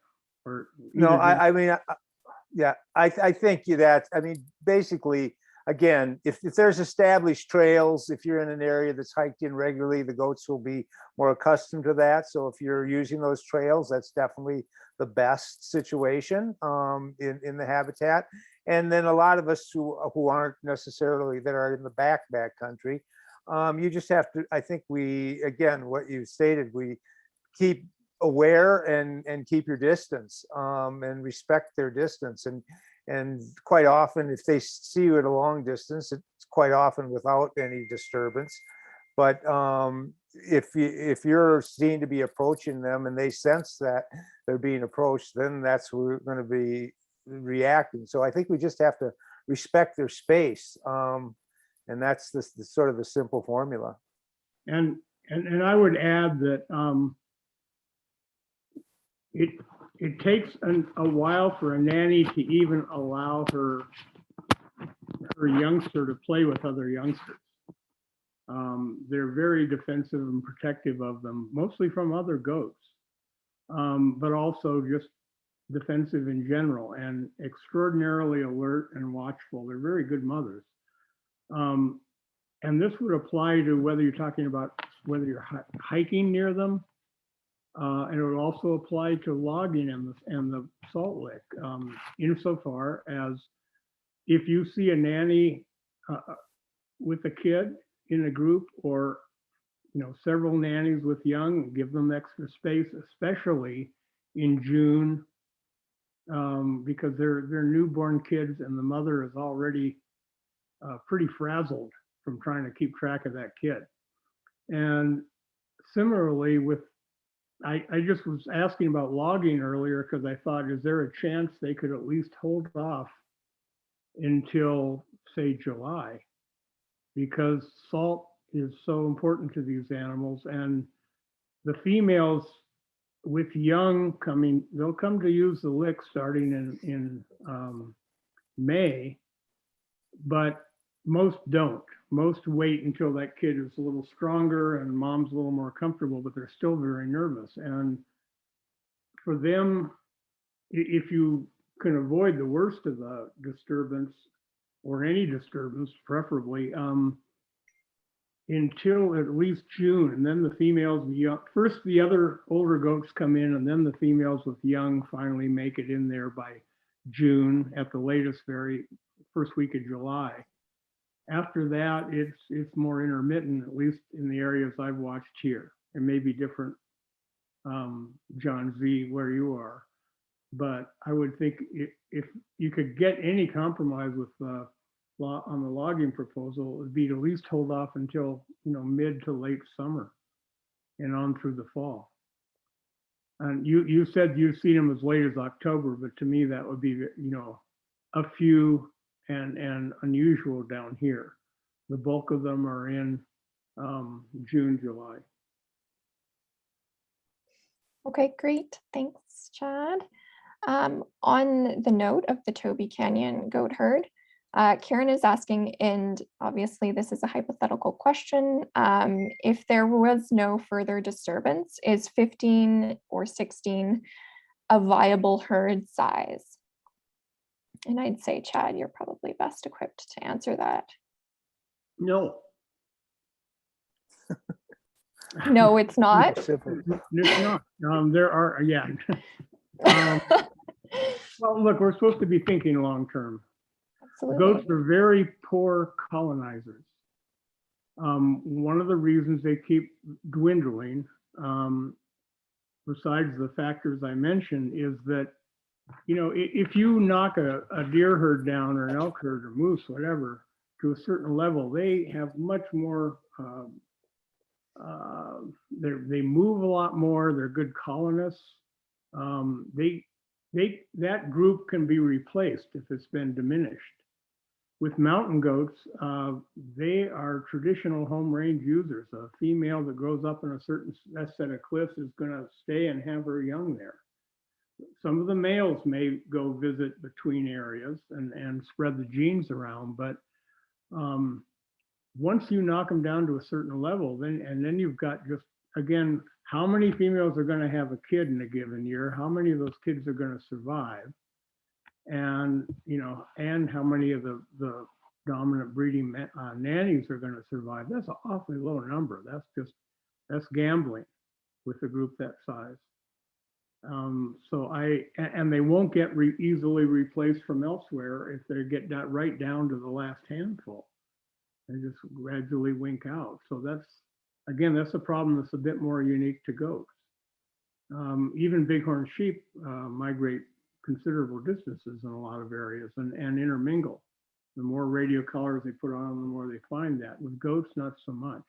Or No, I mean, yeah, I think that, I mean, basically, again, if there's established trails, if you're in an area that's hiked in regularly, the goats will be more accustomed to that. So if you're using those trails, that's definitely the best situation in the habitat. And then a lot of us who aren't necessarily, that are in the back country, you just have to, I think again, what you stated, we keep aware and keep your distance, and respect their distance. And quite often, if they see you at a long distance, it's quite often without any disturbance. But if you're seen to be approaching them and they sense that they're being approached, then that's where we're going to be reacting. So I think we just have to respect their space, and that's the sort of the simple formula. And I would add that it takes a while for a nanny to even allow her youngster to play with other youngsters. They're very defensive and protective of them, mostly from other goats, but also just defensive in general, and extraordinarily alert and watchful. They're very good mothers. And this would apply to whether you're talking about whether you're hiking near them, and it would also apply to logging and the salt lick, insofar as if you see a nanny with a kid in a group, or several nannies with young, give them extra space, especially in June, because they're newborn kids and the mother is already pretty frazzled from trying to keep track of that kid. And similarly I just was asking about logging earlier because I thought, is there a chance they could at least hold off until, say, July? Because salt is so important to these animals, and the females with young coming, they'll come to use the lick starting in May, but most don't. Most wait until that kid is a little stronger and mom's a little more comfortable, but they're still very nervous. And for them, if you can avoid the worst of the disturbance, or any disturbance, preferably, until at least June, and then the females, first the other older goats come in, and then the females with young finally make it in there by June, at the latest, very first week of July. After that, it's more intermittent, at least in the areas I've watched here. It may be different, John Z, where you are, But I would think if you could get any compromise with on the logging proposal, it would be to at least hold off until, mid to late summer and on through the fall. And you said you've seen them as late as October, but to me that would be, a few and unusual down here. The bulk of them are in June, July. Okay, great. Thanks, Chad. On the note of the Toby Canyon goat herd, Karen is asking, and obviously this is a hypothetical question, if there was no further disturbance, is 15 or 16 a viable herd size? And I'd say, Chad, you're probably best equipped to answer that. No. No, it's not. Simple. It's not. There are, yeah. Well, look, we're supposed to be thinking long term. Absolutely. Goats are very poor colonizers. One of the reasons they keep dwindling, besides the factors I mentioned, is that, if you knock a deer herd down or an elk herd or moose, whatever, to a certain level, they have much more, they move a lot more, they're good colonists. That group can be replaced if it's been diminished. With mountain goats, they are traditional home range users. A female that grows up in a certain set of cliffs is going to stay and have her young there. Some of the males may go visit between areas and spread the genes around, but once you knock them down to a certain level, then you've got just, again, how many females are going to have a kid in a given year? How many of those kids are going to survive? And, and how many of the dominant breeding nannies are going to survive? That's an awfully low number. That's gambling with a group that size. And they won't get easily replaced from elsewhere if they get that right down to the last handful. They just gradually wink out. So that's a problem that's a bit more unique to goats. Even bighorn sheep migrate considerable distances in a lot of areas and intermingle. The more radio colors they put on them, the more they find that. With goats, not so much.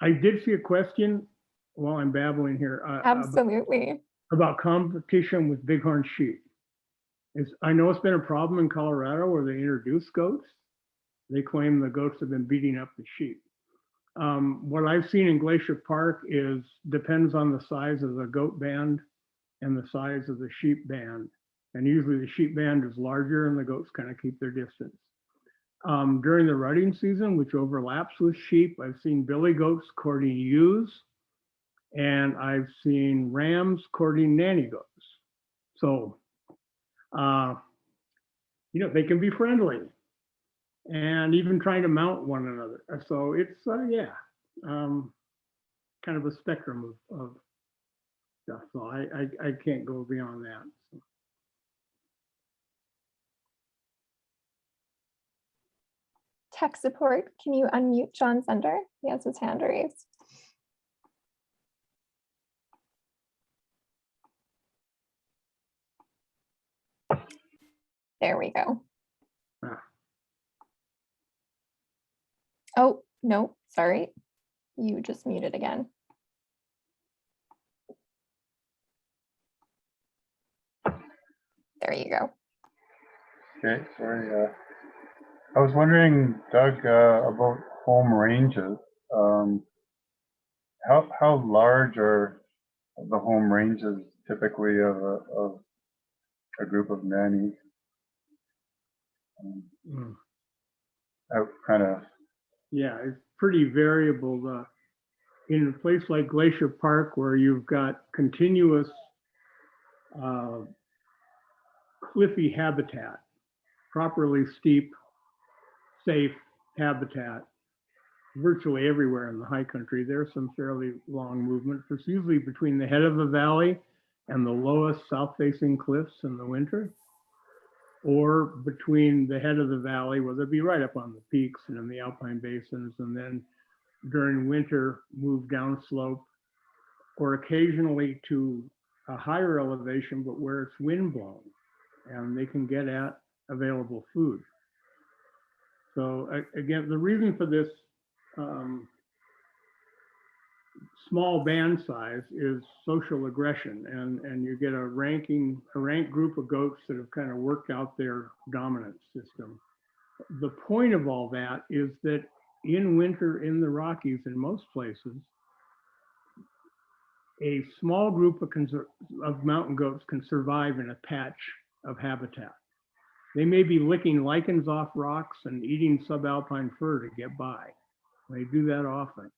I did see a question while I'm babbling here. Absolutely. About competition with bighorn sheep. I know it's been a problem in Colorado where they introduced goats. They claim the goats have been beating up the sheep. What I've seen in Glacier Park depends on the size of the goat band and the size of the sheep band. And usually the sheep band is larger and the goats kind of keep their distance. During the rutting season, which overlaps with sheep, I've seen billy goats courting ewes, and I've seen rams courting nanny goats. So, they can be friendly and even trying to mount one another. So it's, kind of a spectrum of stuff. So I can't go beyond that. So. Tech support, can you unmute John Sender? He has his hand raised. There we go. Oh, no, sorry. You just muted again. There you go. Okay, sorry. I was wondering, Doug, about home ranges. How large are the home ranges typically of a group of nannies? Yeah, it's pretty variable. In a place like Glacier Park, where you've got continuous cliffy habitat, properly steep, safe habitat, virtually everywhere in the high country, there's some fairly long movement. It's usually between the head of the valley and the lowest south-facing cliffs in the winter, or between the head of the valley, where they'll be right up on the peaks and in the alpine basins, and then during winter move downslope, or occasionally to a higher elevation, but where it's wind blown, and they can get at available food. So again, the reason for this small band size is social aggression, and you get a ranked group of goats that have kind of worked out their dominance system. The point of all that is that in winter in the Rockies, in most places, a small group of mountain goats can survive in a patch of habitat. They may be licking lichens off rocks and eating subalpine fir to get by. They do that often,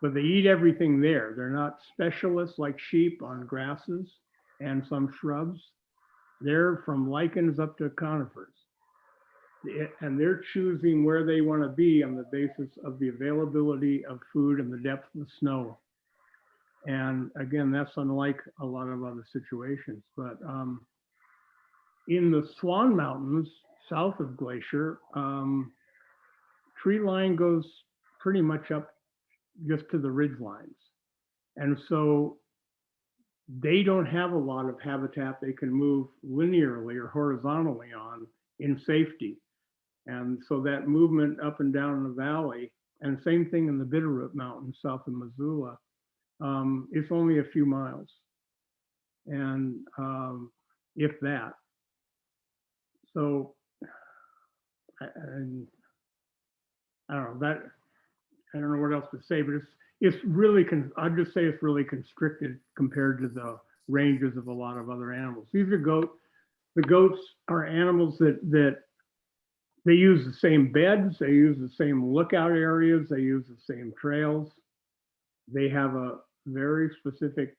but they eat everything there. They're not specialists like sheep on grasses and some shrubs. They're from lichens up to conifers. And they're choosing where they want to be on the basis of the availability of food and the depth of the snow. And again, that's unlike a lot of other situations. But in the Swan Mountains, south of Glacier, tree line goes pretty much up just to the ridge lines. And so they don't have a lot of habitat they can move linearly or horizontally on in safety. And so that movement up and down the valley, and same thing in the Bitterroot Mountains south of Missoula, it's only a few miles. And if that. So I don't know that, I don't know what else to say, but it's really, I'd just say it's really constricted compared to the ranges of a lot of other animals. These are the goats are animals that they use the same beds, they use the same lookout areas, they use the same trails. They have a very specific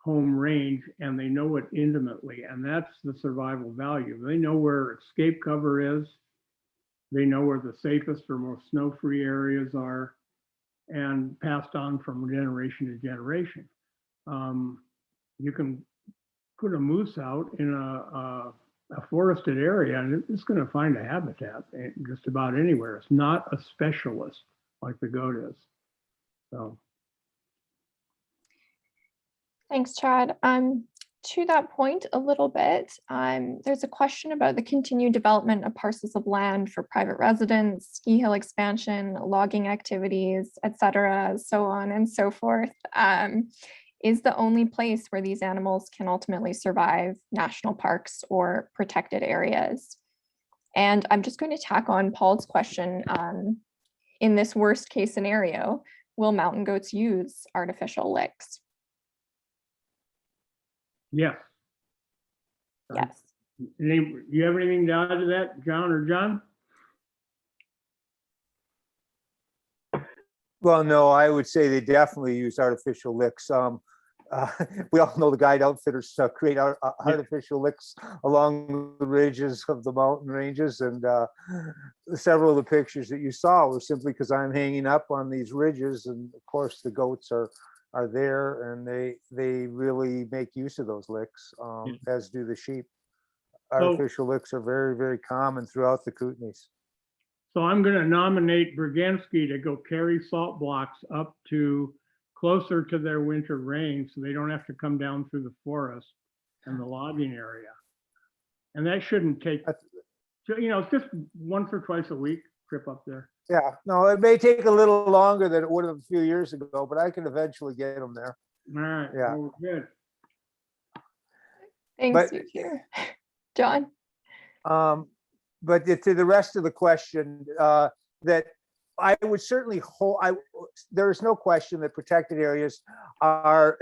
home range and they know it intimately, and that's the survival value. They know where escape cover is. They know where the safest or most snow-free areas are, and passed on from generation to generation. You can put a moose out in a forested area and it's going to find a habitat just about anywhere. It's not a specialist like the goat is. So. Thanks, Chad. To that point a little bit, there's a question about the continued development of parcels of land for private residence, ski hill expansion, logging activities, etc., so on and so forth. Is the only place where these animals can ultimately survive national parks or protected areas? And I'm just going to tack on Paul's question. In this worst case scenario, will mountain goats use artificial licks? Yes. Yes. You have anything to add to that, John or John? Well, no, I would say they definitely use artificial licks. We all know the guide outfitters create artificial licks along the ridges of the mountain ranges, and several of the pictures that you saw were simply because I'm hanging up on these ridges, and of course the goats are there, and they really make use of those licks, as do the sheep. Artificial licks are very, very common throughout the Kootenays. So I'm going to nominate Brzezinski to go carry salt blocks up to closer to their winter range so they don't have to come down through the forest and the logging area. And that shouldn't take, it's just once or twice a week trip up there. Yeah, no, it may take a little longer than it would have a few years ago, but I can eventually get them there. All right. Yeah. Well, good. Thanks, you too. John? But to the rest of the question, that I would certainly hold, there is no question that protected areas are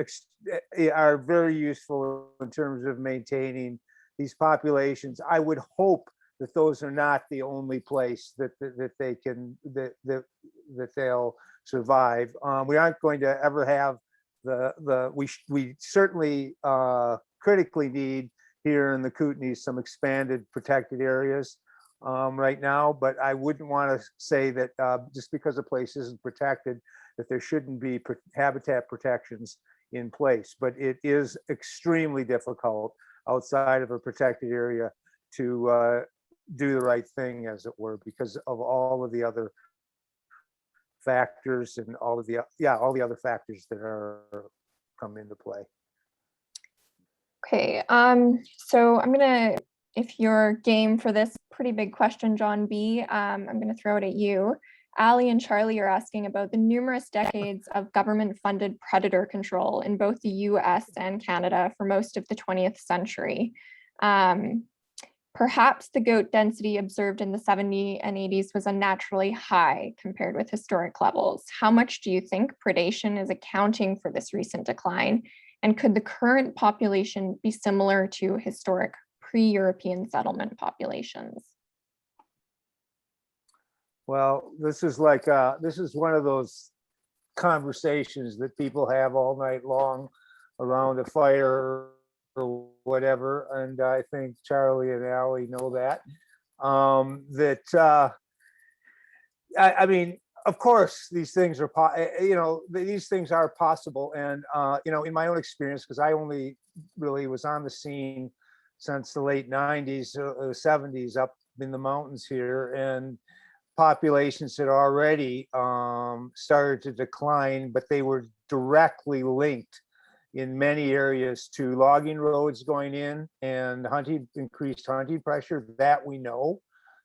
very useful in terms of maintaining these populations. I would hope that those are not the only place that they can, that they'll survive. We aren't going to ever have we certainly critically need here in the Kootenays some expanded protected areas right now, but I wouldn't want to say that just because a place isn't protected, that there shouldn't be habitat protections in place. But it is extremely difficult outside of a protected area to do the right thing, as it were, because of all of the other factors and all the other factors that come into play. Okay, so if you're game for this pretty big question, John B, I'm gonna throw it at you. Ali and Charlie are asking about the numerous decades of government-funded predator control in both the US and Canada for most of the 20th century. Perhaps the goat density observed in the 70s and 80s was unnaturally high compared with historic levels. How much do you think predation is accounting for this recent decline? And could the current population be similar to historic pre-European settlement populations? Well, this is one of those conversations that people have all night long around a fire or whatever. And I think Charlie and Allie know that. I mean, of course, these things are, these things are possible. And, in my own experience, because I only really was on the scene since the late 90s, 70s up in the mountains here, and populations had already started to decline, but they were directly linked in many areas to logging roads going in and increased hunting pressure. That we know.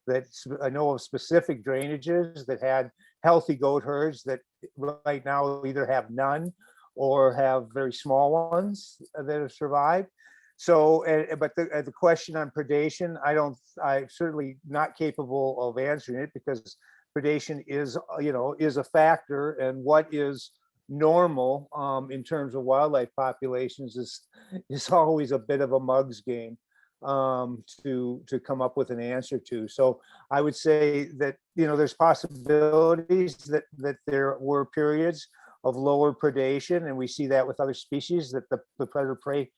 That I know of specific drainages that had healthy goat herds that right now either have none or have very small ones that have survived. So, but the question on predation, I'm certainly not capable of answering it, because predation is a factor, and what is normal in terms of wildlife populations is always a bit of a mug's game to come up with an answer to. So I would say that there's possibilities that there were periods of lower predation, and we see that with other species, that the predator prey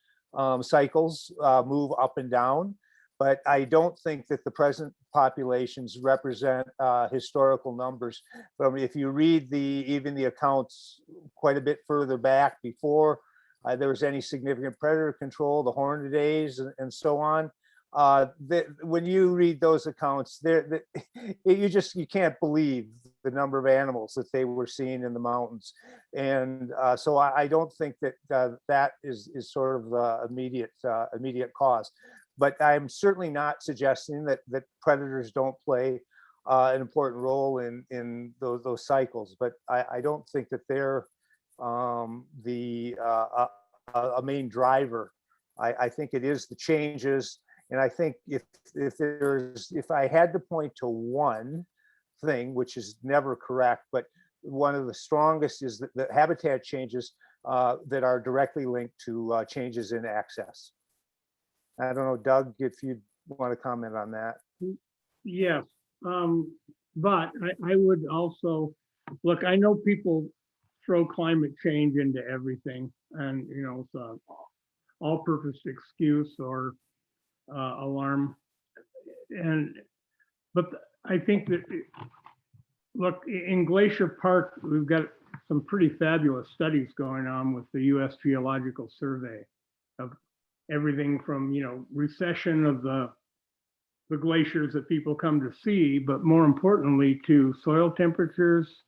cycles move up and down. But I don't think that the present populations represent historical numbers. If you read even the accounts quite a bit further back before there was any significant predator control, the Horned days and so on, when you read those accounts, you can't believe the number of animals that they were seeing in the mountains. And so I don't think that that is sort of the immediate cause. But I'm certainly not suggesting that predators don't play an important role in those cycles. But I don't think that they're a main driver. I think it is the changes. And I think if I had to point to one thing, which is never correct, but one of the strongest is the habitat changes that are directly linked to changes in access. I don't know, Doug, if you want to comment on that. Yes, but I would also, look, I know people throw climate change into everything, and it's an all-purpose excuse or alarm. But I think that, look, in Glacier Park, we've got some pretty fabulous studies going on with the U.S. Geological Survey of everything from recession of the glaciers that people come to see, but more importantly to soil temperatures,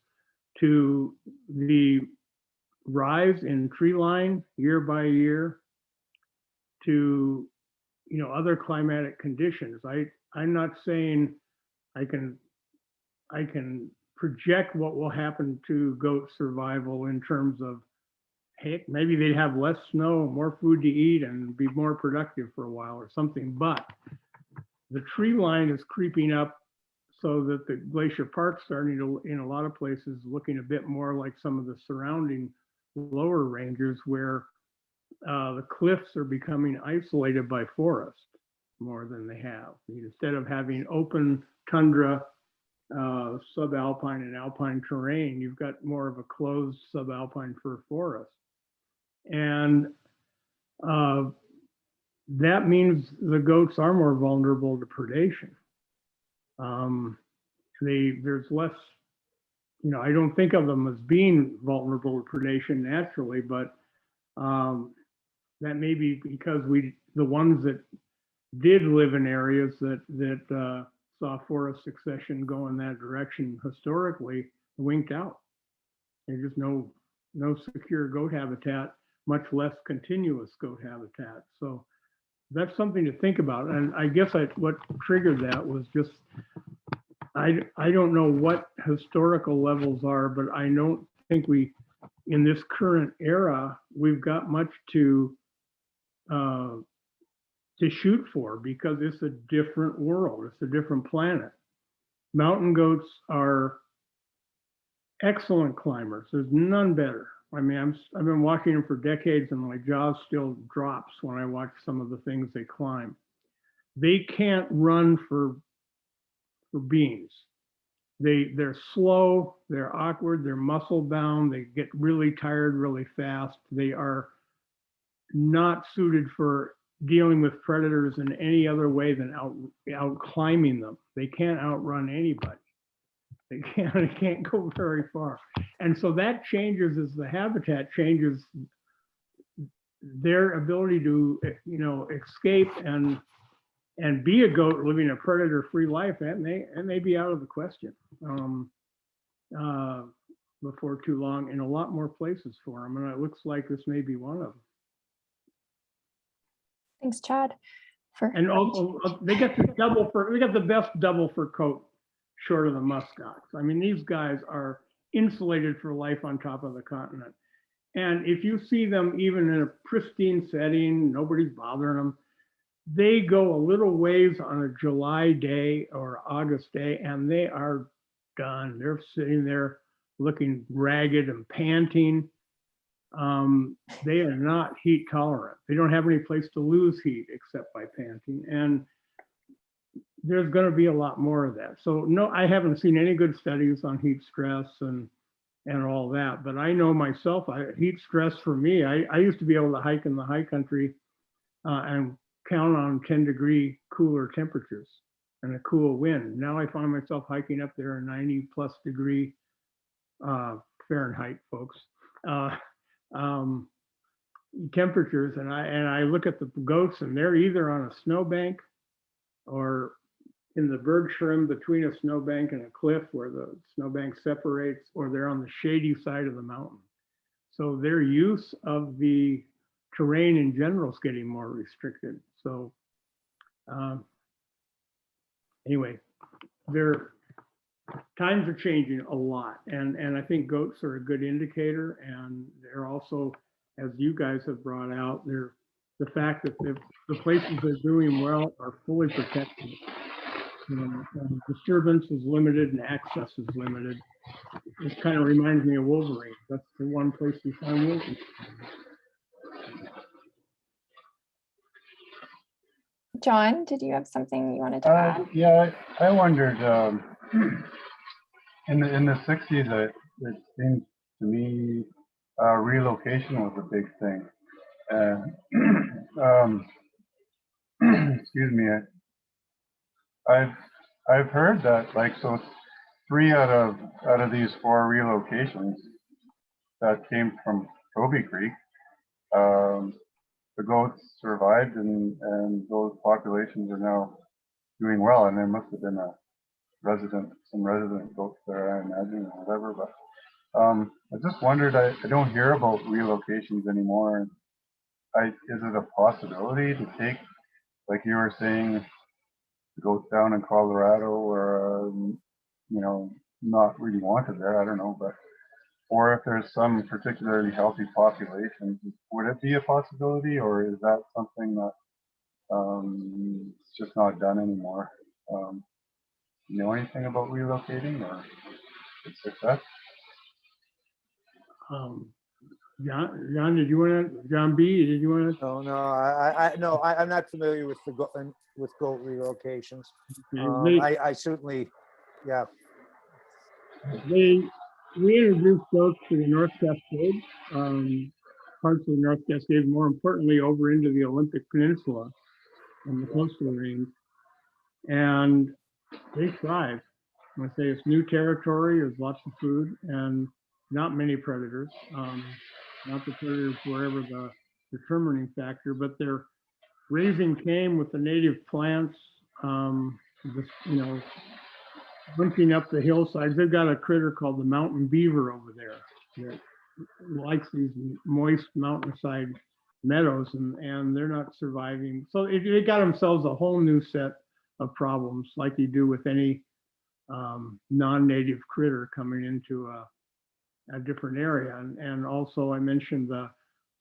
to the rise in tree line year by year, to other climatic conditions. I'm not saying I can project what will happen to goat survival in terms of, hey, maybe they'd have less snow, more food to eat, and be more productive for a while or something. But the tree line is creeping up so that the Glacier Park's starting to, in a lot of places, looking a bit more like some of the surrounding lower ranges, where the cliffs are becoming isolated by forest more than they have. Instead of having open tundra, subalpine and alpine terrain, you've got more of a closed subalpine fir forest. And that means the goats are more vulnerable to predation. There's less, I don't think of them as being vulnerable to predation naturally, but that may be because the ones that did live in areas that saw forest succession go in that direction historically winked out. There's just no secure goat habitat much less continuous goat habitat. So that's something to think about. And I guess what triggered that was just, I don't know what historical levels are, but I don't think in this current era, we've got much to shoot for, because it's a different world. It's a different planet. Mountain goats are excellent climbers. There's none better. I mean, I've been watching them for decades, and my jaw still drops when I watch some of the things they climb. They can't run for beans. They're slow, they're awkward, they're muscle bound, they get really tired really fast. They are not suited for dealing with predators in any other way than out climbing them. They can't outrun anybody. They can't go very far. And so that changes as the habitat changes. Their ability to, escape and be a goat living a predator-free life, that may be out of the question before too long in a lot more places for them. And it looks like this may be one of them. Thanks, Chad. And also, they got the best double fur coat short of the muskox. I mean, these guys are insulated for life on top of the continent. And if you see them even in a pristine setting, nobody's bothering them, they go a little ways on a July day or August day, and they are done. They're sitting there looking ragged and panting. They are not heat tolerant. They don't have any place to lose heat except by panting. And there's going to be a lot more of that. So no, I haven't seen any good studies on heat stress and all that, but I know myself, heat stress for me, I used to be able to hike in the high country and count on 10-degree cooler temperatures and a cool wind. Now I find myself hiking up there in 90+ degree Fahrenheit, folks, temperatures, and I look at the goats, and they're either on a snowbank or in the bergschirm between a snowbank and a cliff where the snowbank separates, or they're on the shady side of the mountain. So their use of the terrain in general is getting more restricted. So anyway, times are changing a lot, and I think goats are a good indicator, and they're also, as you guys have brought out, they're the fact that the places they're doing well are fully protected. And disturbance is limited and access is limited. It kind of reminds me of Wolverine. That's the one place you find Wolverine. John, did you have something you wanted to add? Yeah, I wondered, in the 60s, it seemed to me relocation was a big thing. Excuse me, I've heard that, like, so 3 out of these 4 relocations that came from Toby Creek, the goats survived, and those populations are now doing well. And there must have been some resident goats there, I imagine, or whatever. But I just wondered, I don't hear about relocations anymore. Is it a possibility to take, like you were saying, goats down in Colorado, or not really wanted there, I don't know, but or if there's some particularly healthy populations, would it be a possibility, or is that something that it's just not done anymore? You know anything about relocating or its success? John, did you want to? John B, did you want to? No, I'm not familiar with goat relocations. I certainly, yeah. We introduced goats to the North Cascade, parts of the North Cascade, more importantly, over into the Olympic Peninsula and the coastal range, and they thrive. I say it's new territory, there's lots of food, and not many predators. Not the predators wherever the determining factor, but their raising cane with the native plants, bunching up the hillsides. They've got a critter called the mountain beaver over there that likes these moist mountainside meadows, and they're not surviving. So they got themselves a whole new set of problems, like you do with any non-native critter coming into a different area. And also I mentioned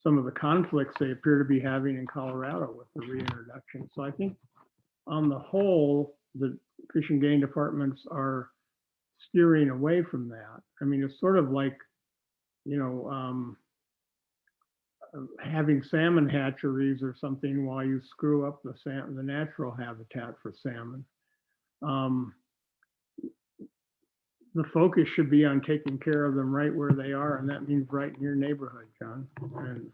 some of the conflicts they appear to be having in Colorado with the reintroduction. So I think on the whole, the Fish and Game departments are steering away from that. I mean, it's sort of like, you know, having salmon hatcheries or something while you screw up the natural habitat for salmon. The focus should be on taking care of them right where they are, and that means right in your neighborhood, John. And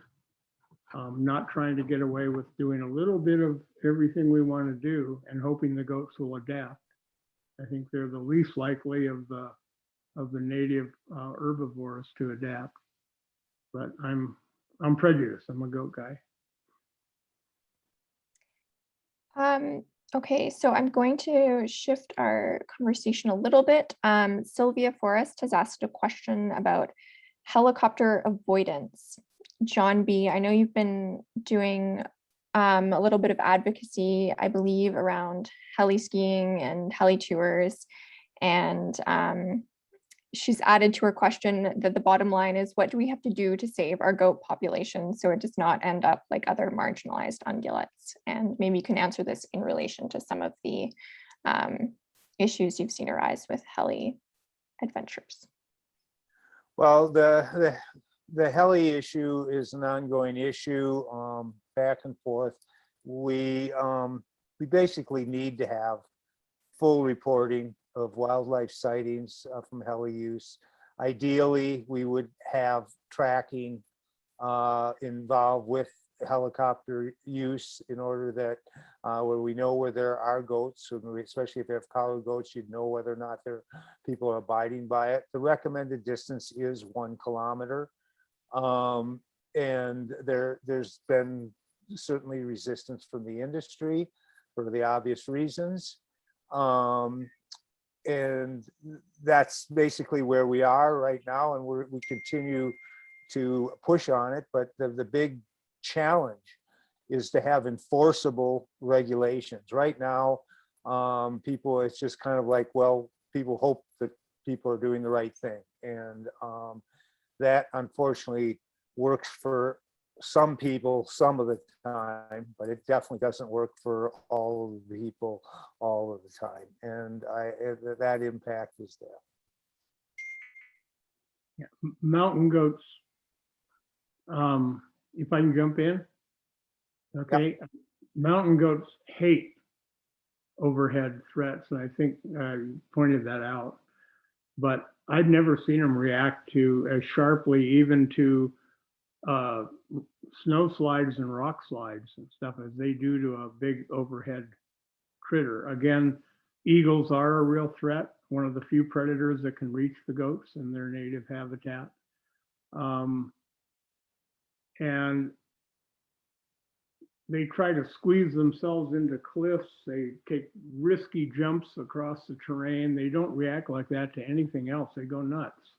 not trying to get away with doing a little bit of everything we want to do and hoping the goats will adapt. I think they're the least likely of the native herbivores to adapt. But I'm prejudiced. I'm a goat guy. Okay, so I'm going to shift our conversation a little bit. Sylvia Forrest has asked a question about helicopter avoidance. John B., I know you've been doing a little bit of advocacy, I believe, around heli skiing and heli tours. And she's added to her question that the bottom line is, what do we have to do to save our goat population so it does not end up like other marginalized ungulates? And maybe you can answer this in relation to some of the issues you've seen arise with heli adventures. Well, the heli issue is an ongoing issue, back and forth. We basically need to have full reporting of wildlife sightings from heli use. Ideally, we would have tracking involved with helicopter use in order that where we know where there are goats, especially if you have collared goats, you'd know whether or not people are abiding by it. The recommended distance is 1 kilometer. And there's been certainly resistance from the industry for the obvious reasons. And that's basically where we are right now, and we continue to push on it. But the big challenge is to have enforceable regulations. Right now, people, it's just kind of like, well, people hope that people are doing the right thing. And that unfortunately works for some people some of the time, but it definitely doesn't work for all of the people all of the time. And that impact is there. Yeah. Mountain goats, if I can jump in, okay. Yep. Mountain goats hate overhead threats, and I think you pointed that out, but I've never seen them react to as sharply, even to snow slides and rock slides and stuff, as they do to a big overhead critter. Again, eagles are a real threat, one of the few predators that can reach the goats in their native habitat. And they try to squeeze themselves into cliffs. They take risky jumps across the terrain. They don't react like that to anything else. They go nuts.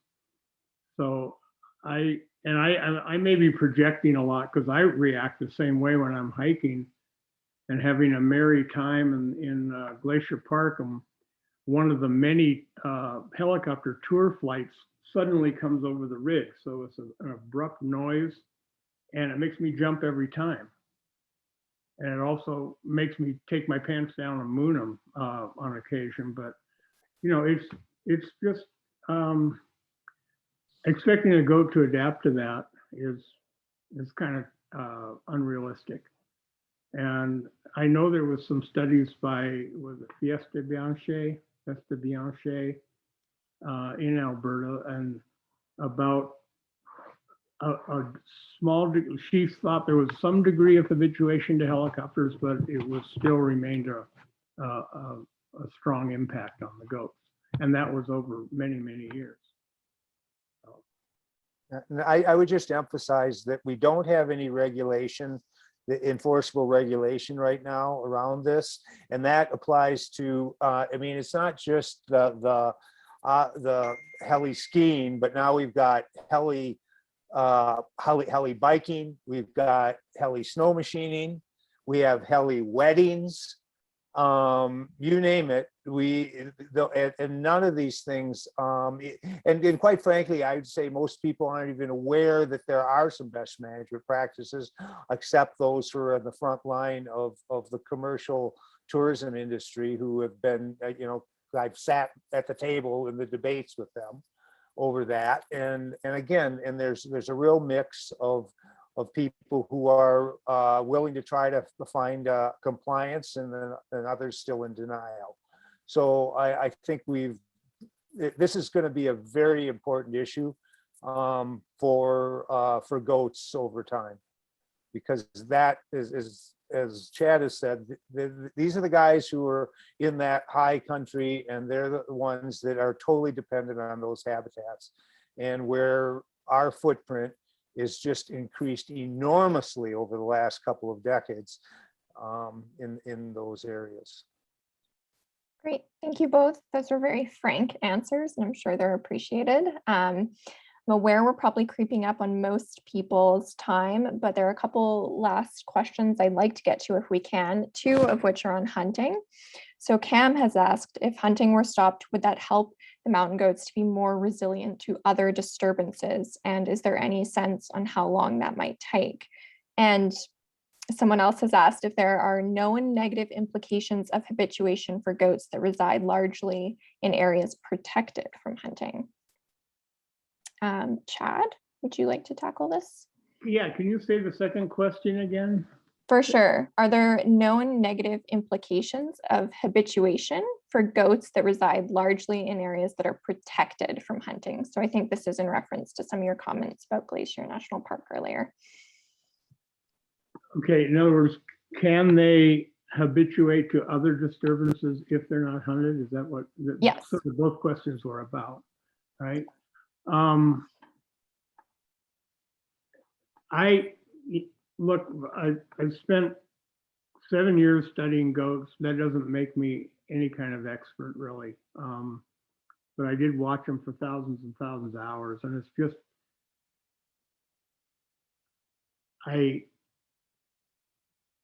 So I may be projecting a lot, because I react the same way when I'm hiking and having a merry time in Glacier Park. And one of the many helicopter tour flights suddenly comes over the ridge. So it's an abrupt noise, and it makes me jump every time. And it also makes me take my pants down and moon them on occasion. But, you know, it's just expecting a goat to adapt to that is kind of unrealistic. And I know there was some studies by, was it Fiesta Bianche in Alberta, and about a small, she thought there was some degree of habituation to helicopters, but it was still remained a strong impact on the goats. And that was over many, many years. And I would just emphasize that we don't have any regulation, the enforceable regulation right now around this. And that applies to, I mean, it's not just the heli skiing, but now we've got heli heli biking, we've got heli snow machining, we have heli weddings, you name it. And none of these things, and quite frankly, I would say most people aren't even aware that there are some best management practices, except those who are in the front line of the commercial tourism industry, who have been, I've sat at the table in the debates with them over that. And again, and there's a real mix of people who are willing to try to find compliance, and others still in denial. So I think this is going to be a very important issue for goats over time, because that is, as Chad has said, these are the guys who are in that high country, and they're the ones that are totally dependent on those habitats, and where our footprint is just increased enormously over the last couple of decades in those areas. Great, thank you both. Those were very frank answers, and I'm sure they're appreciated. I'm aware we're probably creeping up on most people's time, but there are a couple last questions I'd like to get to if we can, two of which are on hunting. So Cam has asked, if hunting were stopped, would that help the mountain goats to be more resilient to other disturbances? And is there any sense on how long that might take? And someone else has asked if there are known negative implications of habituation for goats that reside largely in areas protected from hunting. Chad, would you like to tackle this? Yeah, can you say the second question again? For sure. Are there known negative implications of habituation for goats that reside largely in areas that are protected from hunting? So I think this is in reference to some of your comments about Glacier National Park earlier. Okay, in other words, can they habituate to other disturbances if they're not hunted? Is that what Yes. sort of both questions were about, right? I've spent 7 years studying goats. That doesn't make me any kind of expert, really. But I did watch them for thousands and thousands of hours, and it's just,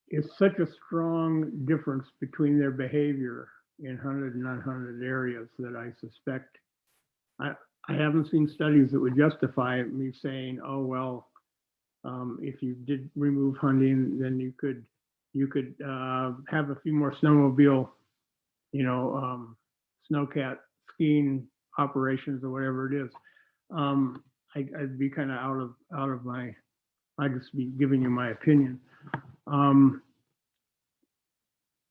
it's such a strong difference between their behavior in hunted and unhunted areas that I suspect, I haven't seen studies that would justify me saying, oh, well, if you did remove hunting, then you could have a few more snowmobile, snowcat skiing operations or whatever it is. I'd be kind of out of my, I'd just be giving you my opinion.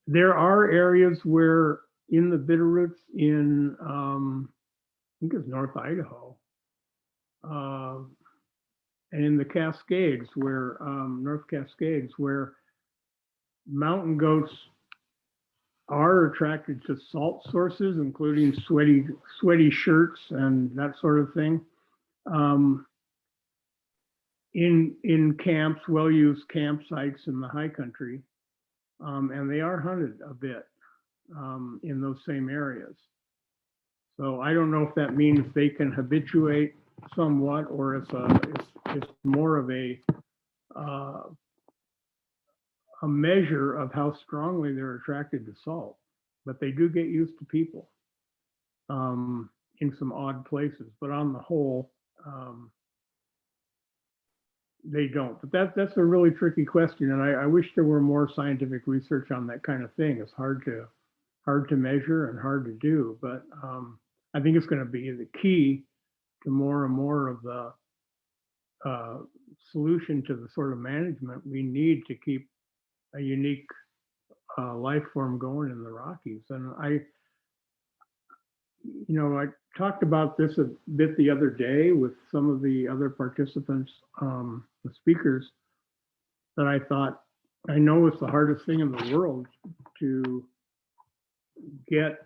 There are areas where in the Bitterroots in, I think it's North Idaho, and in the Cascades, where North Cascades, where mountain goats are attracted to salt sources, including sweaty shirts and that sort of thing. In camps, well-used campsites in the high country, and they are hunted a bit in those same areas. So I don't know if that means they can habituate somewhat, or it's more of a measure of how strongly they're attracted to salt. But they do get used to people in some odd places. But on the whole, they don't. But that's a really tricky question, and I wish there were more scientific research on that kind of thing. It's hard to measure and hard to do, but I think it's going to be the key to more and more of the solution to the sort of management we need to keep a unique life form going in the Rockies. And I talked about this a bit the other day with some of the other participants, the speakers, that I thought, I know it's the hardest thing in the world to get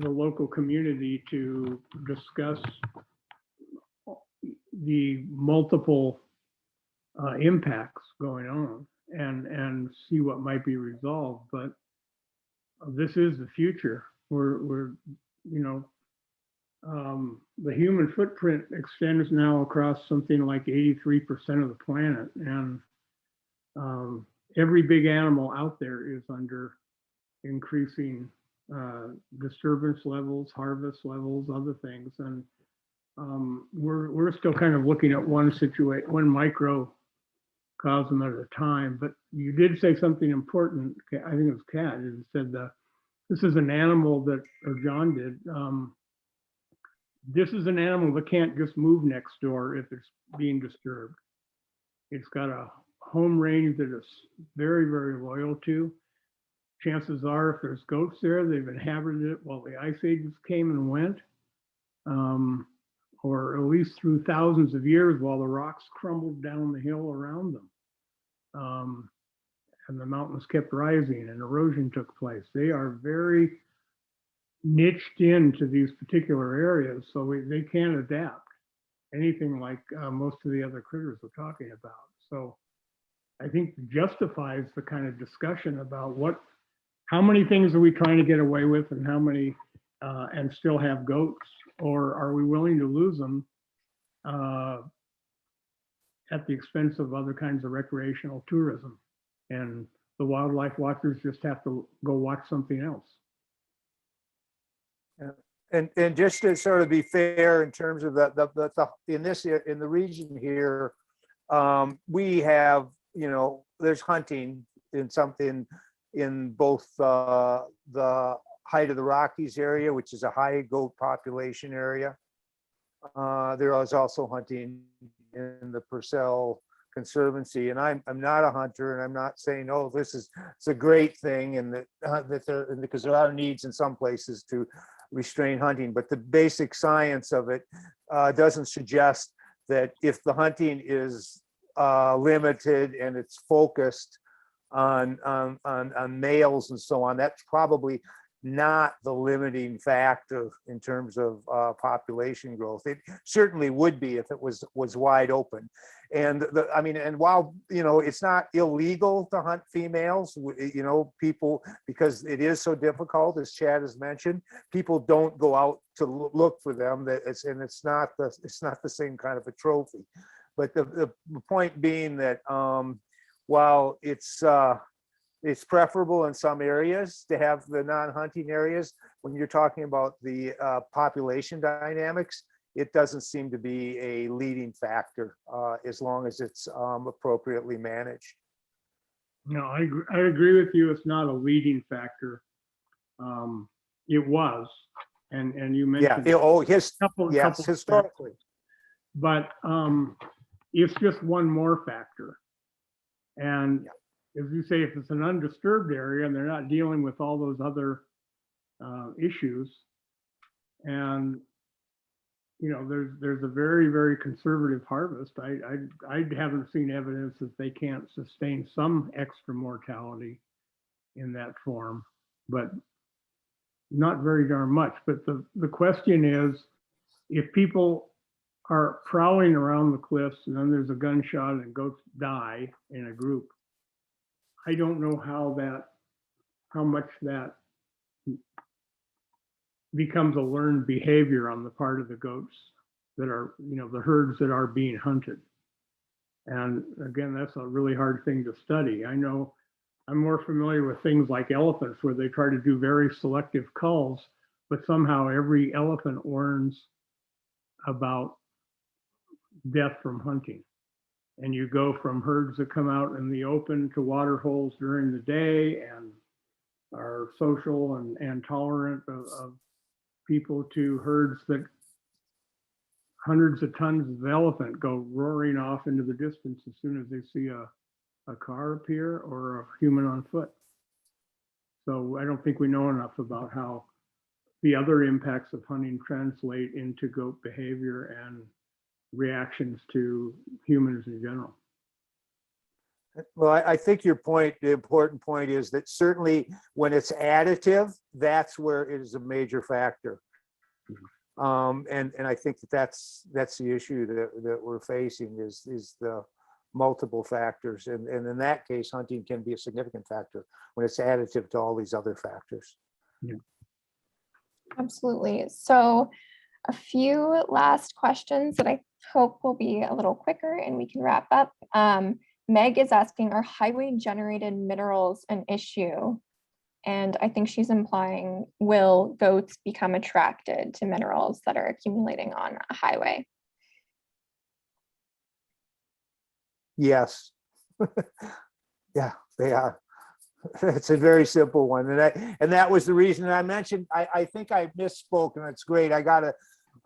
the local community to discuss the multiple impacts going on and see what might be resolved. But this is the future. We're the human footprint extends now across something like 83% of the planet, and every big animal out there is under increasing disturbance levels, harvest levels, other things, and we're still kind of looking at one microcosm at a time. But you did say something important. I think it was Kat. It said that this is an animal that, or John did. This is an animal that can't just move next door if it's being disturbed. It's got a home range that it's very, very loyal to. Chances are, if there's goats there, they've inhabited it while the ice ages came and went, or at least through thousands of years while the rocks crumbled down the hill around them. And the mountains kept rising and erosion took place. They are very niched into these particular areas, so they can't adapt anything like most of the other critters we're talking about. So I think justifies the kind of discussion about how many things are we trying to get away with, and how many and still have goats, or are we willing to lose them at the expense of other kinds of recreational tourism? And the wildlife watchers just have to go watch something else. And just to sort of be fair in terms of in the region here, we have, there's hunting in both the height of the Rockies area, which is a high goat population area. There is also hunting in the Purcell Conservancy, and I'm not a hunter, and I'm not saying, oh, it's a great thing, and because there are needs in some places to restrain hunting, but the basic science of it doesn't suggest that if the hunting is limited and it's focused on males and so on, that's probably not the limiting factor in terms of population growth. It certainly would be if it was wide open. And and while it's not illegal to hunt females, people, because it is so difficult, as Chad has mentioned, people don't go out to look for them. It's not the same kind of a trophy. But the point being that while it's preferable in some areas to have the non-hunting areas, when you're talking about the population dynamics, it doesn't seem to be a leading factor as long as it's appropriately managed. No, I agree with you. It's not a leading factor. It was, and you mentioned historically. But it's just one more factor. And as you say, if it's an undisturbed area and they're not dealing with all those other issues, and there's a very, very conservative harvest. I haven't seen evidence that they can't sustain some extra mortality in that form, but not very darn much. But the question is, if people are prowling around the cliffs and then there's a gunshot and goats die in a group, I don't know how much that becomes a learned behavior on the part of the goats that are, the herds that are being hunted. And again, that's a really hard thing to study. I know I'm more familiar with things like elephants, where they try to do very selective culls, but somehow every elephant learns about death from hunting. And you go from herds that come out in the open to water holes during the day and are social and tolerant of people, to herds that hundreds of tons of elephant go roaring off into the distance as soon as they see a car appear or a human on foot. So I don't think we know enough about how the other impacts of hunting translate into goat behavior and reactions to humans in general. Well, I think the important point is that certainly when it's additive, that's where it is a major factor. And I think that's the issue that we're facing is the multiple factors. And in that case, hunting can be a significant factor when it's additive to all these other factors. Yeah. Absolutely. So a few last questions that I hope will be a little quicker and we can wrap up. Meg is asking, are highway generated minerals an issue? And I think she's implying, will goats become attracted to minerals that are accumulating on a highway? Yes. Yeah, they are. It's a very simple one. And that was the reason I mentioned, I think I misspoke, and it's great.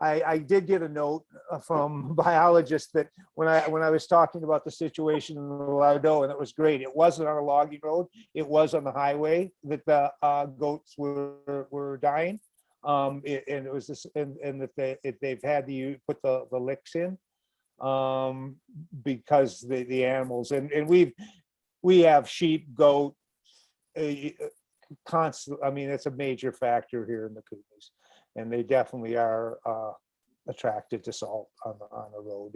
I did get a note from a biologist that when I was talking about the situation in the Lardo, and it was great. It wasn't on a logging road. It was on the highway that the goats were dying. And it was this, and that they've had to put the licks in because the animals, and we have sheep, goat, constant. I mean, it's a major factor here in the Kootenays, and they definitely are attracted to salt on the road.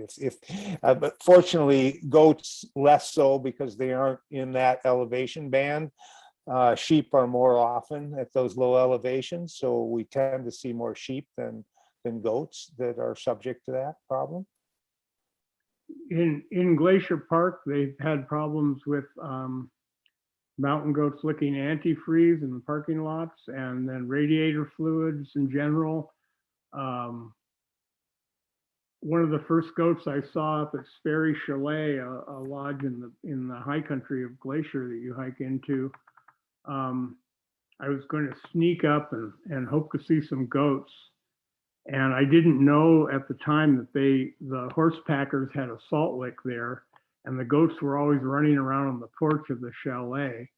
But fortunately, goats less so because they aren't in that elevation band. Sheep are more often at those low elevations, so we tend to see more sheep than goats that are subject to that problem. In Glacier Park, they've had problems with mountain goats licking antifreeze in the parking lots, and then radiator fluids in general. One of the first goats I saw up at Sperry Chalet, a lodge in the high country of Glacier that you hike into. I was going to sneak up and hope to see some goats. And I didn't know at the time that the horse packers had a salt lick there, and the goats were always running around on the porch of the chalet.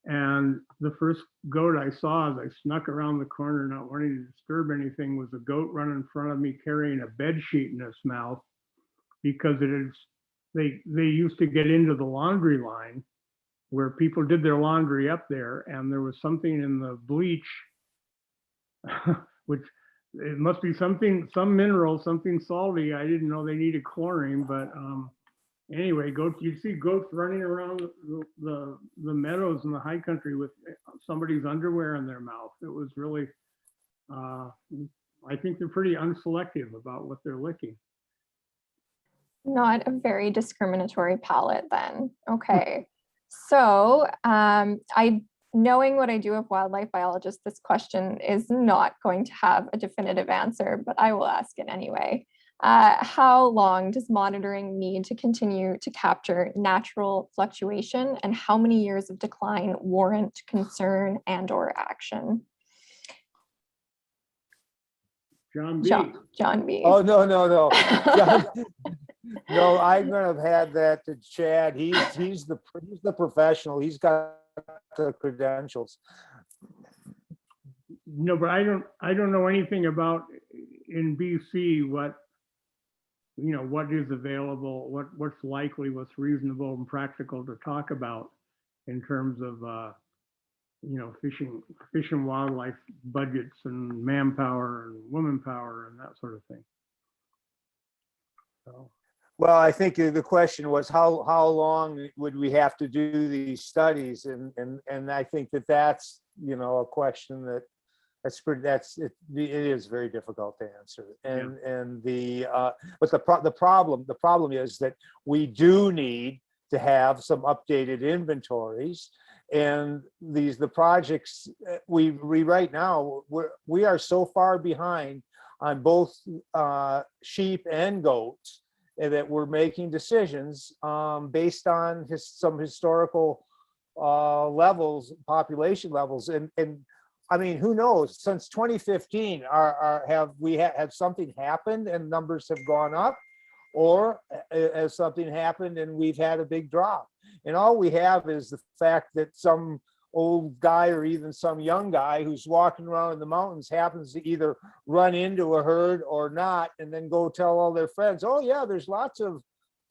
And the first goat I saw as I snuck around the corner, not wanting to disturb anything, was a goat running in front of me carrying a bed sheet in its mouth, because they used to get into the laundry line where people did their laundry up there, and there was something in the bleach, which it must be some mineral, something salty. I didn't know they needed chlorine, but anyway, you'd see goats running around the meadows in the high country with somebody's underwear in their mouth. It was really, I think they're pretty unselective about what they're licking. Not a very discriminatory palate then. Okay. So knowing what I do as wildlife biologist, this question is not going to have a definitive answer, but I will ask it anyway. How long does monitoring need to continue to capture natural fluctuation, and how many years of decline warrant concern and/or action? John B. John B. Oh, no. John, no, I'm gonna have had that to Chad. He's the professional. He's got the credentials. No, but I don't know anything about in BC what is available, what's likely, what's reasonable and practical to talk about in terms of fish and wildlife budgets and manpower and woman power and that sort of thing. So. Well, I think the question was how long would we have to do these studies, and I think that's a question it is very difficult to answer, and but the problem is that we do need to have some updated inventories, and the projects we right now we are so far behind on both sheep and goats, and that we're making decisions based on some historical levels, population levels, and I mean, who knows? Since 2015, have something happened and numbers have gone up, or has something happened and we've had a big drop? And all we have is the fact that some old guy or even some young guy who's walking around in the mountains happens to either run into a herd or not, and then go tell all their friends, oh yeah, there's lots of,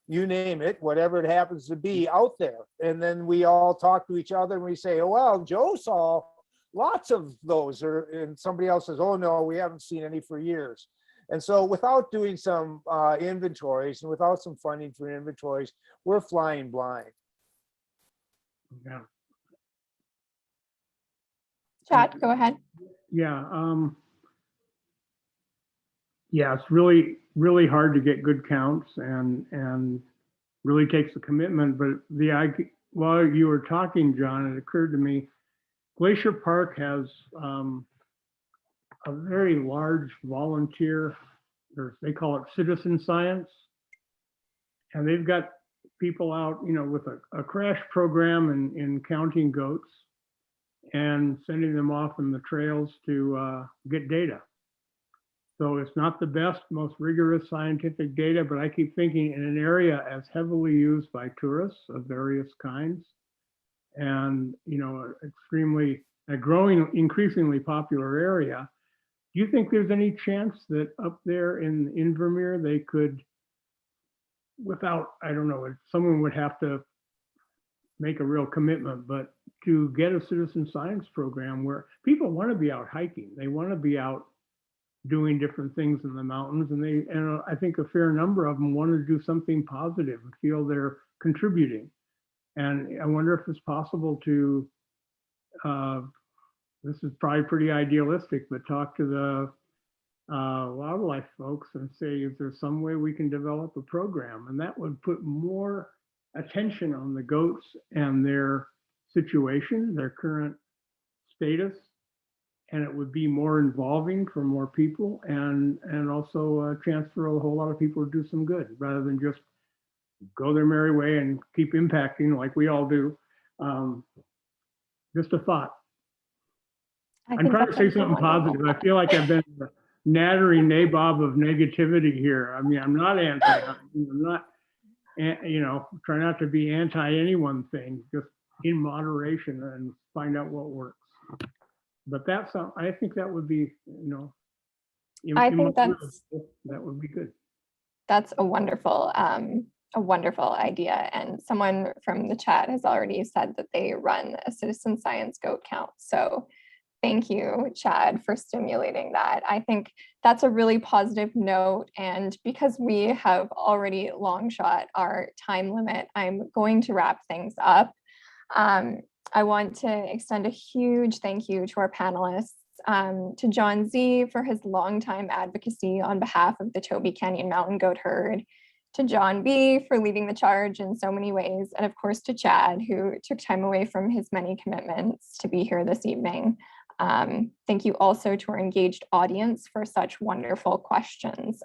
you name it, whatever it happens to be out there. And then we all talk to each other and we say, oh, well, Joe saw lots of those, and somebody else says, oh no, we haven't seen any for years. And so without doing some inventories and without some funding for inventories, we're flying blind. Yeah. Chad, go ahead. Yeah. yeah, it's really, really hard to get good counts and really takes a commitment. But while you were talking, John, it occurred to me, Glacier Park has a very large volunteer, or they call it citizen science. And they've got people out, with a crash program in counting goats and sending them off in the trails to get data. So it's not the best, most rigorous scientific data, but I keep thinking in an area as heavily used by tourists of various kinds and, a growing, increasingly popular area. Do you think there's any chance that up there in Invermere, they could, without, I don't know, someone would have to make a real commitment, but to get a citizen science program where people want to be out hiking, they want to be out doing different things in the mountains, and I think a fair number of them want to do something positive and feel they're contributing. And I wonder if it's possible to, this is probably pretty idealistic, but talk to the wildlife folks and say, is there some way we can develop a program? And that would put more attention on the goats and their situation, their current status, and it would be more involving for more people and also a chance for a whole lot of people to do some good rather than just go their merry way and keep impacting like we all do. Just a thought. I'm trying to say something positive. I feel like I've been the nattering nabob of negativity here. I mean, I'm not anti, I'm not, try not to be anti any one thing, just in moderation and find out what works. But I think that would be, I think that would be good. that's a wonderful idea. And someone from the chat has already said that they run a citizen science goat count. So thank you, Chad, for stimulating that. I think that's a really positive note. And because we have already long shot our time limit, I'm going to wrap things up. I want to extend a huge thank you to our panelists, to John Z for his longtime advocacy on behalf of the Toby Canyon Mountain Goat Herd, to John B for leading the charge in so many ways, and of course to Chad, who took time away from his many commitments to be here this evening. Thank you also to our engaged audience for such wonderful questions.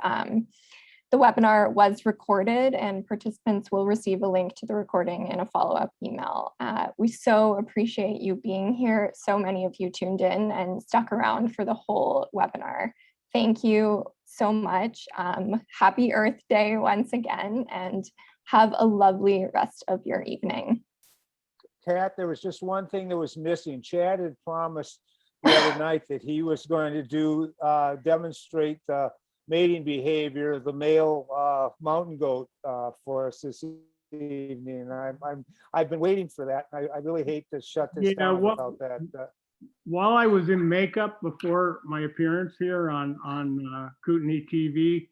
The webinar was recorded and participants will receive a link to the recording in a follow-up email. We so appreciate you being here. So many of you tuned in and stuck around for the whole webinar. Thank you so much. Happy Earth Day once again, and have a lovely rest of your evening. Kat, there was just one thing that was missing. Chad had promised the other night that he was going to demonstrate the mating behavior of the male mountain goat for us this evening. I've been waiting for that. I really hate to shut this down without that. While I was in makeup before my appearance here on Kootenai TV,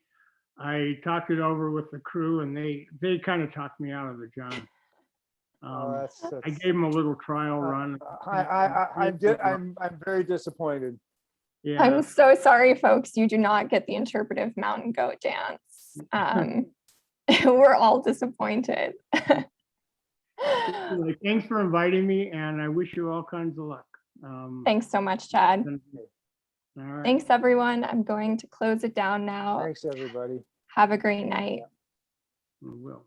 I talked it over with the crew, and they kind of talked me out of it, John. I gave them a little trial run. I'm very disappointed. Yeah. I'm so sorry, folks. You do not get the interpretive mountain goat dance. We're all disappointed. Thanks for inviting me, and I wish you all kinds of luck. Thanks so much, Chad. All right. Thanks, everyone. I'm going to close it down now. Thanks, everybody. Have a great night. We will.